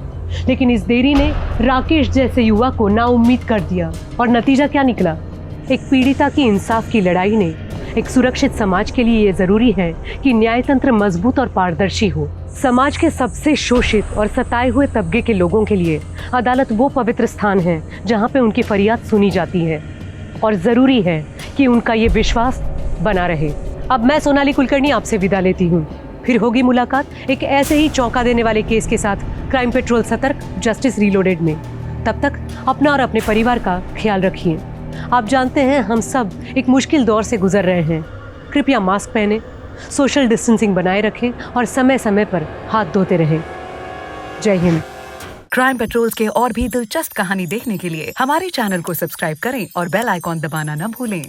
लेकिन इस देरी ने राकेश जैसे युवा को नाउम्मीद कर दिया, और नतीजा क्या निकला? एक पीड़िता की इंसाफ की लड़ाई ने एक सुरक्षित समाज के लिए ये जरूरी है कि न्यायतंत्र मजबूत और पारदर्शी हो। समाज के सबसे शोषित और सताए हुए तबके के लोगों के लिए अदालत वो पवित्र स्थान है जहाँ पे उनकी फरियाद सुनी जाती है, और ज़रूरी है कि उनका ये विश्वास बना रहे। अब मैं सोनाली कुलकर्णी आपसे विदा लेती हूँ। फिर होगी मुलाकात एक ऐसे ही चौंका देने वाले केस के साथ क्राइम पेट्रोल सतर्क, जस्टिस रीलोडेड में। तब तक अपना और अपने परिवार का ख्याल रखिए। आप जानते हैं हम सब एक मुश्किल दौर से गुजर रहे हैं। कृपया मास्क पहने, सोशल डिस्टेंसिंग बनाए रखें और समय समय पर हाथ धोते रहें। जय हिंद। क्राइम पेट्रोल्स के और भी दिलचस्प कहानी देखने के लिए हमारे चैनल को सब्सक्राइब करें और बेल आइकॉन दबाना न भूलें।